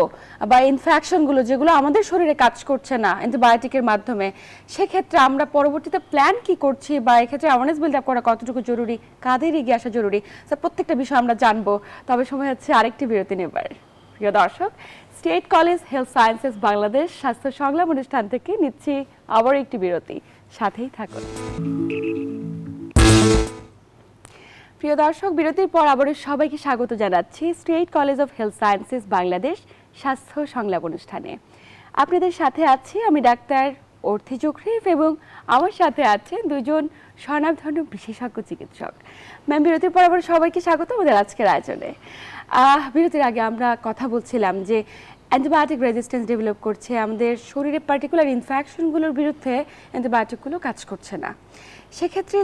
বা ইনফেকশনগুলো যেগুলো আমাদের শরীরে কাজ করছে না অ্যান্টিবায়োটিকের মাধ্যমে, সেক্ষেত্রে আমরা পরবর্তীতে প্ল্যান কি করছি, বা এক্ষেত্রে অ্যাওয়ারনেস বিল্ড আপ করা কতটুকু জরুরি, কাদের এগিয়ে আসা জরুরি, স্যার প্রত্যেকটা বিষয় আমরা জানবো। তবে সময় হচ্ছে আরেকটি বিরতি নেবার। প্রিয় দর্শক, state college health sciences Bangladesh স্বাস্থ্য সংলাপ অনুষ্ঠান থেকে নিচ্ছি আবার একটি বিরতি, সাথেই থাকুন। প্রিয় দর্শক, বিরতির পর আবারও সবাইকে স্বাগত জানাচ্ছি state college of health sciences Bangladesh স্বাস্থ্য সংলাপ অনুষ্ঠানে। আপনাদের সাথে আছি আমি ডাক্তার অর্থি চক্রিফ, এবং আমার সাথে আছেন দুজন স্বনামধন্য বিশেষজ্ঞ চিকিৎসক। ম্যাম, বিরতির পর আবার সবাইকে স্বাগত আমাদের আজকের আয়োজনে। বিরতির আগে আমরা কথা বলছিলাম যে অ্যান্টিবায়োটিক রেজিস্ট্যান্স ডেভেলপ করছে আমাদের শরীরে, পার্টিকুলার ইনফেকশনগুলোর বিরুদ্ধে অ্যান্টিবায়োটিকগুলো কাজ করছে না। সেক্ষেত্রে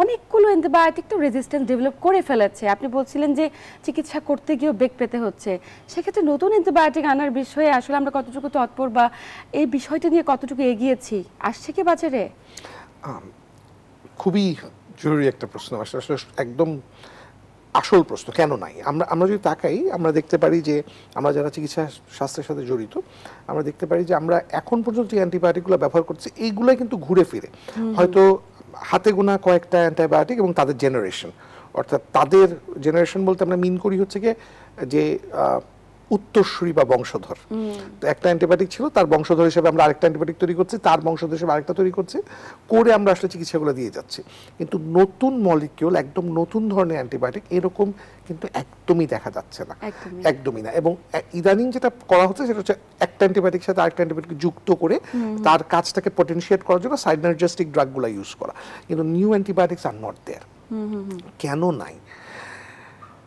অনেকগুলো অ্যান্টিবায়োটিক তো রেজিস্ট্যান্স ডেভেলপ করে ফেলেছে, আপনি বলছিলেন যে চিকিৎসা করতে গিয়েও বেগ পেতে হচ্ছে। সেক্ষেত্রে নতুন অ্যান্টিবায়োটিক আনার বিষয়ে আসলে আমরা কতটুকু তৎপর, বা এই বিষয়টা নিয়ে কতটুকু এগিয়েছি, আসছে কি বাজারে? খুবই জরুরি একটা প্রশ্ন, আসলে একদম আসল প্রশ্ন, কেন নাই। আমরা যদি তাকাই, আমরা দেখতে পারি যে আমরা যারা চিকিৎসা শাস্ত্রের সাথে জড়িত, আমরা দেখতে পারি যে আমরা এখন পর্যন্ত যে অ্যান্টিবায়োটিকগুলো ব্যবহার করছি, এইগুলাই কিন্তু ঘুরে ফিরে হয়তো হাতে গোনা কয়েকটা অ্যান্টিবায়োটিক এবং তাদের জেনারেশন, অর্থাৎ তাদের জেনারেশন বলতে আমরা মিন করি হচ্ছে গিয়ে যে উত্তরসূরি বা বংশধর। তো একটা অ্যান্টিবায়োটিক ছিল, তার বংশধর হিসেবে আমরা আরেকটা অ্যান্টিবায়োটিক তৈরি করছি, তার বংশধর হিসেবে আরেকটা তৈরি করছি, করে আমরা আসলে চিকিৎসাগুলো দিয়ে যাচ্ছি। কিন্তু নতুন মলিকিউল, একদম নতুন ধরনের অ্যান্টিবায়োটিক এরকম কিন্তু একদমই দেখা যাচ্ছে না, একদমই না। এবং ইদানিং যেটা করা হচ্ছে সেটা হচ্ছে একটা অ্যান্টিবায়োটিক সাথে আরেকটা অ্যান্টিবায়োটিক যুক্ত করে তার কাজটাকে পটেনশিয়েট করার জন্য সাইনার্জিস্টিক ড্রাগগুলো ইউজ করা, কিন্তু new antibiotics are not there. কেন নাই?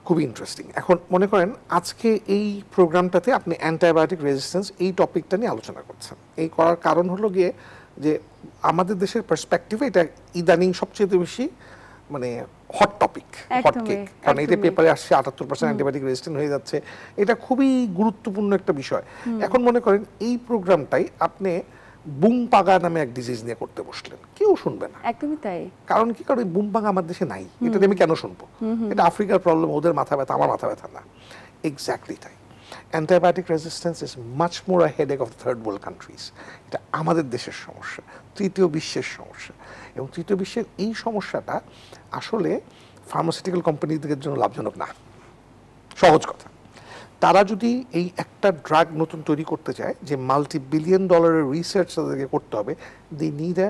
খুবই ইন্টারেস্টিং। এখন মনে করেন আজকে এই প্রোগ্রামটাতে আপনি অ্যান্টিবায়োটিক রেজিস্ট্যান্স এই টপিকটা নিয়ে আলোচনা করছেন। এই করার কারণ হলো গিয়ে যে আমাদের দেশের পার্সপেক্টিভে এটা ইদানিং সবচেয়ে বেশি মানে হট টপিক, হট কেক, কারণ এটা পেপারে আসছে 78% অ্যান্টিবায়োটিক রেজিস্ট্যান্ট হয়ে যাচ্ছে। এটা খুবই গুরুত্বপূর্ণ একটা বিষয়। এখন মনে করেন এই প্রোগ্রামটাই আপনি বুম পাগা নামে এক ডিজিজ নিয়ে করতে বসলেন, কেউ শুনবে না। একদমই তাই। কারণ কি, কারণ বুম পাগা আমার দেশে নাই, এটা আমি কেন শুনবো? এটা আফ্রিকার প্রবলেম, ওদের মাথা ব্যথা, আমার মাথা ব্যথা না। এক্স্যাক্টলি তাই। Antibiotic resistance is much more a headache of third world countries. এটা আমাদের দেশের সমস্যা, তৃতীয় বিশ্বের সমস্যা। এবং তৃতীয় বিশ্বের এই সমস্যাটা আসলে ফার্মাসিউটিক্যাল কোম্পানিদের জন্য লাভজনক না। সহজ কথা, তারা যদি এই একটা ড্রাগ নতুন তৈরি করতে চায়, যে $multi-billion রিসার্চ তাদেরকে করতে হবে, দে নিড আ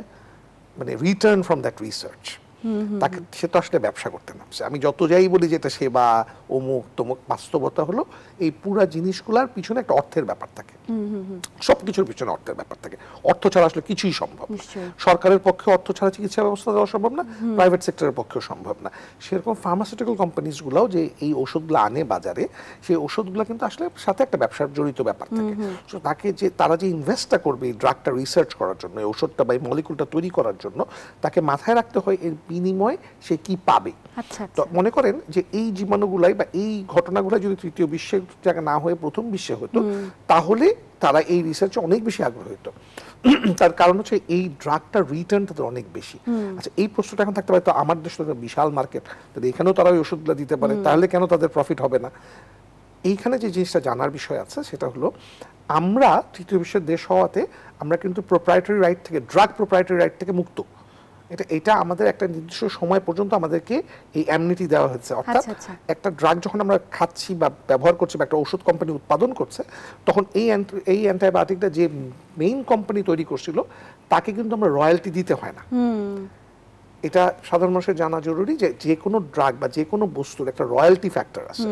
মানে রিটার্ন ফ্রম দ্যাট রিসার্চ। তাকে সে তো আসলে ব্যবসা করতে নামছে। আমি যত যাই বলি যে এটা সেবা অমুক তমুক, বাস্তবতা হলো এই পুরা জিনিসগুলোর পিছনে একটা অর্থের ব্যাপার থাকে, সবকিছুর পিছনে অর্থের ব্যাপার থাকে। অর্থ ছাড়া আসলে কিছুই সম্ভব না। সরকারের পক্ষে অর্থ ছাড়া চিকিৎসা ব্যবস্থা দেওয়া সম্ভব না, প্রাইভেট সেক্টরের পক্ষেও সম্ভব না। সেরকম ফার্মাসিউটিক্যাল কোম্পানিজগুলোও যে এই ওষুধগুলো আনে বাজারে, সেই ওষুধগুলো কিন্তু আসলে সাথে একটা ব্যবসার জড়িত ব্যাপার থাকে। তো তাকে যে তারা যে ইনভেস্টটা করবে এই ড্রাগটা রিসার্চ করার জন্য, এই ওষুধটা বা এই মলিকুলটা তৈরি করার জন্য, তাকে মাথায় রাখতে হয় এর বিনিময়ে সে কি পাবে। তো মনে করেন যে এই জীবাণুগুলাই বা এই ঘটনাগুলো যদি তৃতীয় বিশ্বের জায়গা না হয়ে প্রথম বিশ্বে হতো, তাহলে তারা এই রিসার্চে অনেক বেশি আগ্রহ হতো। তার কারণ হচ্ছে এই ড্রাগটার রিটার্ন তাদের অনেক বেশি। আচ্ছা, এই প্রশ্নটা এখন থাকতে পারে, তো আমার দেশ তো বিশাল মার্কেট, তাদের এখানেও তারা ওই ওষুধগুলো দিতে পারে, তাহলে কেন তাদের প্রফিট হবে না? এইখানে যে জিনিসটা জানার বিষয় আছে সেটা হলো, আমরা তৃতীয় বিশ্বের দেশ হওয়াতে আমরা কিন্তু প্রোপ্রাইটারি রাইট থেকে, ড্রাগ প্রোপ্রাইটারি রাইট থেকে মুক্ত। এটা আমাদের একটা নির্দিষ্ট সময় পর্যন্ত আমাদেরকে এই অ্যামনিটি দেওয়া হয়েছে। অর্থাৎ একটা ড্রাগ যখন আমরা খাচ্ছি বা ব্যবহার করছি বা একটা ওষুধ কোম্পানি উৎপাদন করছে, তখন এই অ্যান্টিবায়োটিকটা যে মেইন কোম্পানি তৈরি করছিল তাকে কিন্তু আমরা রয়্যালটি দিতে হয় না। এটা সাধারণ মানুষের জানা জরুরি যে যে কোনো ড্রাগ বা যে কোনো বস্তুর একটা রয়্যালটি ফ্যাক্টর আছে।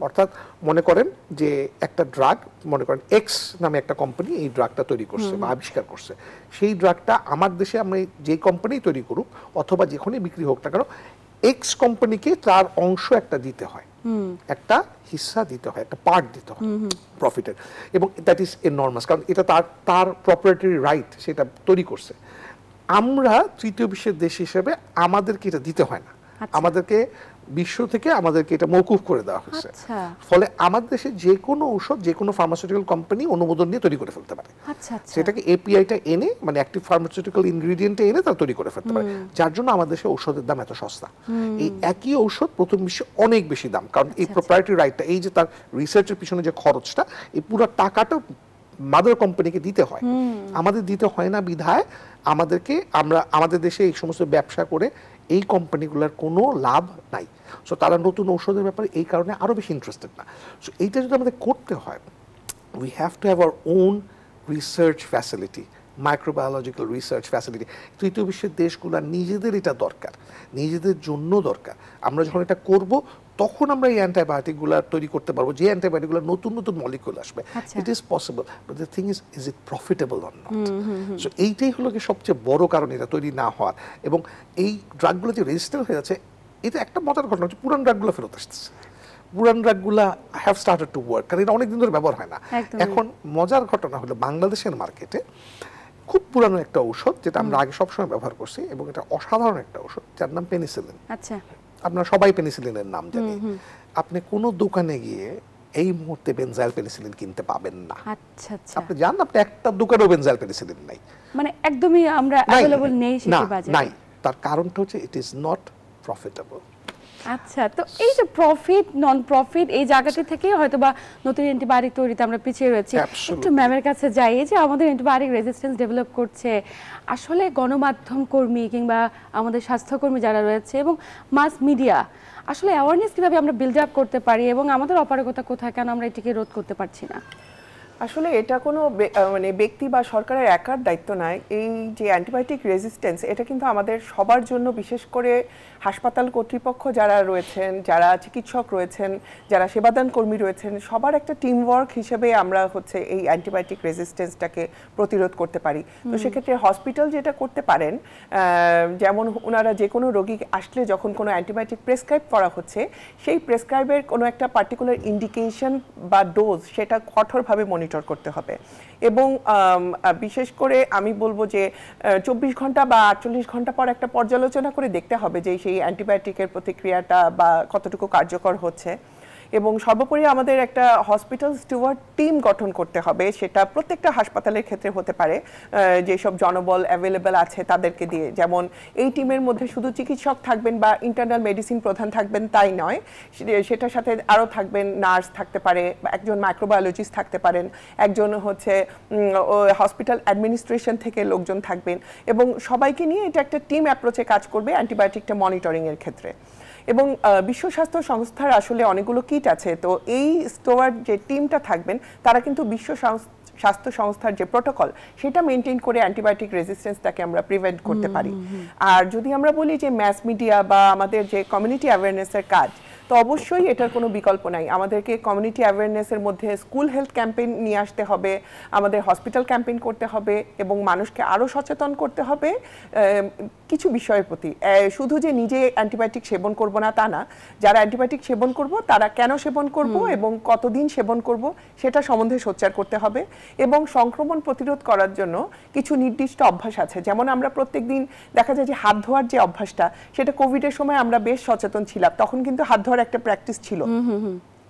অর্থাৎ মনে করেন যে একটা ড্রাগ, মনে করেন এক্স নামে একটা কোম্পানি এই ড্রাগটা তৈরি করছে বা আবিষ্কার করছে, সেই ড্রাগটা আমার দেশে আমরা যে কোম্পানি তৈরি করুক অথবা যেখানেই বিক্রি হোক না কেন, এক্স কোম্পানিকে তার অংশ একটা দিতে হয়, একটা হিস্সা দিতে হয়, একটা পার্ট দিতে হয় প্রফিটের। এবং দ্যাট ইজ এনর্মাস, কারণ এটা তার প্রপার্টারি রাইট, সেটা তৈরি করছে। আমরা তৃতীয় বিশ্বের দেশ হিসেবে আমাদেরকে এটা দিতে হয় না, আমাদেরকে বিশ্ব থেকে আমাদেরকে এটা মওকুফ করে দেওয়া হয়েছে। ফলে আমাদের দেশে যে কোনো ঔষধ যে কোনো ফার্মাসিউটিক্যাল কোম্পানি অনুমোদন নিয়ে তৈরি করে ফেলতে পারে। সেটাকে এপিআইটা এনে, মানে অ্যাক্টিভ ফার্মাসিউটিক্যাল ইনগ্রেডিয়েন্টে এনে তারা তৈরি করে ফেলতে পারে, যার জন্য আমাদের দেশে ঔষধের দাম এত সস্তা। এই একই ঔষধ প্রথম বিশ্বে অনেক বেশি দাম, কারণ এই প্রপার্টি রাইটটা, এই যে তার রিসার্চের পিছনে যে খরচটা, এই পুরো টাকাটা মাদার কোম্পানিকে দিতে হয়। আমাদের দিতে হয় না বিধায় আমাদের দেশে এই সমস্ত ব্যবসা করে এই কোম্পানিগুলোর কোনো লাভ নাই। সো তারা নতুন ঔষধের ব্যাপারে এই কারণে আরো বেশি ইন্টারেস্টেড না। সো এইটা যদি আমাদের করতে হয়, we have to have our own research facility, microbiological research facility. তৃতীয় বিশ্বের দেশগুলো নিজেদের এটা দরকার, নিজেদের জন্য দরকার। আমরা যখন এটা করব তখন আমরা এই অ্যান্টিবায়োটিকগুলো তৈরি করতে পারবো, যে অ্যান্টিবায়োটিকগুলো নতুন নতুন মলিকুল আসবে। It is possible, but the thing is it profitable or not? So এইটাই হলো কি সবচেয়ে বড় কারণ এটা তৈরি না হওয়ার। এবং এই ড্রাগগুলো যে রেজিস্টার হয়ে যাচ্ছে, এটা একটা মজার ঘটনা হচ্ছে, পুরান ড্রাগগুলো ফেরত আসতেছে। পুরান ড্রাগগুলা হ্যাভ স্টার্টেড টু ওয়ার্ক, কারণ এটা অনেকদিন ধরে ব্যবহার হয় না। এখন মজার ঘটনা হলো, বাংলাদেশের মার্কেটে খুব পুরানো একটা ঔষধ যেটা আমরা আগে সবসময় ব্যবহার করছি, এবং এটা অসাধারণ একটা ঔষধ, যার নাম পেনিসিলিন। আপনারা সবাই পেনিসিলিনের নাম জানি। আপনি কোনো দোকানে গিয়ে এই মুহূর্তে বেনজাইল পেনিসিলিন কিনতে পাবেন না। আপনি জানেন, আপনি একটা দোকানেও বেনজাইল পেনিসিলিন নাই, মানে একদমই আমরা अवेलेबल নেই সেটা বাজারে। নাই। তার কারণটা হচ্ছে ইট ইজ নট প্রফিটেবল। আচ্ছা, তো এই যে প্রফিট নন প্রফিট এই জায়গাটি থেকে হয়তো বা নতুন অ্যান্টিবায়োটিক তৈরিতে আমরা পিছিয়ে রয়েছি। একটু ম্যামের কাছে যাই, যে আমাদের অ্যান্টিবায়োটিক রেজিস্ট্যান্স ডেভেলপ করছে, আসলে গণমাধ্যম কর্মী কিংবা আমাদের স্বাস্থ্যকর্মী যারা রয়েছে এবং মাস মিডিয়া, আসলে অ্যাওয়ারনেস কিভাবে আমরা বিল্ড আপ করতে পারি এবং আমাদের অপারগতা কোথায়, কেন আমরা এটিকে রোধ করতে পারছি না? আসলে এটা কোনো মানে ব্যক্তি বা সরকারের একার দায়িত্ব নয়। এই যে অ্যান্টিবায়োটিক রেজিস্ট্যান্স, এটা কিন্তু আমাদের সবার জন্য, বিশেষ করে হাসপাতাল কর্তৃপক্ষ যারা রয়েছেন, যারা চিকিৎসক রয়েছেন, যারা সেবাদান কর্মী রয়েছেন, সবার একটা টিম ওয়ার্ক হিসেবে আমরা হচ্ছে এই অ্যান্টিবায়োটিক রেজিস্ট্যান্সটাকে প্রতিরোধ করতে পারি। তো সেক্ষেত্রে হসপিটাল যেটা করতে পারেন, যেমন ওনারা যে কোনো রোগী আসলে যখন কোনো অ্যান্টিবায়োটিক প্রেসক্রাইব করা হচ্ছে, সেই প্রেসক্রাইবের কোনো একটা পার্টিকুলার ইন্ডিকেশন বা ডোজ সেটা কঠোরভাবে মনিটর করতে হবে। এবং বিশেষ করে আমি বলবো যে 24 ঘন্টা বা 48 ঘন্টা পর একটা পর্যালোচনা করে দেখতে হবে যে সেই অ্যান্টিবায়োটিকের প্রতিক্রিয়াটা বা কতটুকু কার্যকর হচ্ছে। এবং সর্বোপরি আমাদের একটা হসপিটাল স্টুয়ার্ড টিম গঠন করতে হবে, সেটা প্রত্যেকটা হাসপাতালের ক্ষেত্রে হতে পারে, যেসব জনবল অ্যাভেলেবেল আছে তাদেরকে দিয়ে। যেমন এই টিমের মধ্যে শুধু চিকিৎসক থাকবেন বা ইন্টারনাল মেডিসিন প্রধান থাকবেন তাই নয়, সেটার সাথে আরও থাকবেন নার্স থাকতে পারে, একজন মাইক্রোবায়োলজিস্ট থাকতে পারেন, একজন হচ্ছে হসপিটাল অ্যাডমিনিস্ট্রেশন থেকে লোকজন থাকবেন, এবং সবাইকে নিয়ে এটা একটা টিম অ্যাপ্রোচে কাজ করবে অ্যান্টিবায়োটিকটা মনিটরিংয়ের ক্ষেত্রে। এবং বিশ্ব স্বাস্থ্য সংস্থার আসলে অনেকগুলো কিট আছে, তো এই স্টোয়ার যে টিমটা থাকবেন তারা কিন্তু বিশ্ব স্বাস্থ্য সংস্থার যে প্রোটোকল সেটা মেনটেন করে অ্যান্টিবায়োটিক রেজিস্ট্যান্সটাকে আমরা প্রিভেন্ট করতে পারি। আর যদি আমরা বলি যে ম্যাস মিডিয়া বা আমাদের যে কমিউনিটি অ্যাওয়ারনেসের কাজ, তো অবশ্যই এটার কোনো বিকল্প নাই। আমাদেরকে কমিউনিটি অ্যাওয়ারনেসের মধ্যে স্কুল হেলথ ক্যাম্পেইন নিয়ে আসতে হবে, আমাদের হসপিটাল ক্যাম্পেইন করতে হবে, এবং মানুষকে আরও সচেতন করতে হবে কিছু বিষয়ের প্রতি। শুধু যে নিজে অ্যান্টিবায়োটিক সেবন করব না তা না, যারা অ্যান্টিবায়োটিক সেবন করব তারা কেন সেবন করব এবং কতদিন সেবন করব সেটা সম্বন্ধে সোচ্চার করতে হবে। এবং সংক্রমণ প্রতিরোধ করার জন্য কিছু নির্দিষ্ট অভ্যাস আছে, যেমন আমরা প্রত্যেকদিন দেখা যায় যে হাত ধোয়ার যে অভ্যাসটা, সেটা কোভিডের সময় আমরা বেশ সচেতন ছিলাম, তখন কিন্তু হাত ধোয়ার একটা প্র্যাকটিস ছিল।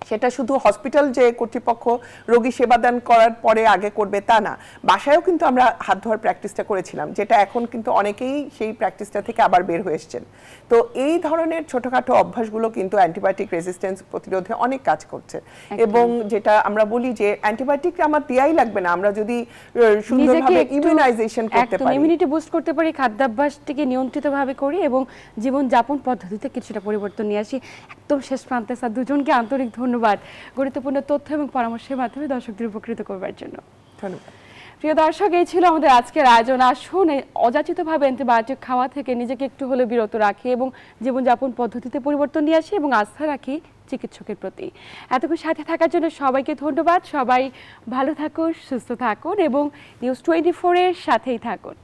সেটা শুধু হসপিটাল যে কর্তৃপক্ষ রোগী সেবাদান করার পরে আগে করবে তা না, বাসায়ও কিন্তু আমরা হাত ধোয়ার প্র্যাকটিসটা করেছিলাম, যেটা এখন কিন্তু অনেকেই সেই প্র্যাকটিসটা থেকে আবার বের হয়ে এসছেন। তো এই ধরনের ছোটখাটো অভ্যাসগুলো কিন্তু অ্যান্টিবায়োটিক রেজিস্ট্যান্স প্রতিরোধে অনেক কাজ করছে। এবং যেটা আমরা বলি যে অ্যান্টিবায়োটিক আমার দেয়াই লাগবে না, আমরা যদি সুন্দরভাবে ইমিউনাইজেশন করতে পারি, ইমিউনিটি বুস্ট করতে পারি, খাদ্যাভ্যাসটিকে নিয়ন্ত্রিতভাবে করি এবং জীবনযাপন পদ্ধতিতে কিছুটা পরিবর্তন নিয়ে আসি। একদম শেষ প্রান্তে স্যার দুজনকে আন্তরিক ধন্যবাদ গুরুত্বপূর্ণ তথ্য এবং পরামর্শের মাধ্যমে দর্শকদের উপকৃত করবার জন্য। ধন্যবাদ। প্রিয় দর্শক, এই ছিল আমাদের আজকের আয়োজন। আসুন অযাচিতভাবে অ্যান্টিবায়োটিক খাওয়া থেকে নিজেকে একটু হলেও বিরত রাখি এবং জীবনযাপন পদ্ধতিতে পরিবর্তন নিয়ে আসি এবং আস্থা রাখি চিকিৎসকের প্রতি। এতক্ষণ সাথে থাকার জন্য সবাইকে ধন্যবাদ। সবাই ভালো থাকুন, সুস্থ থাকুন এবং নিউজ 24 এর সাথেই থাকুন।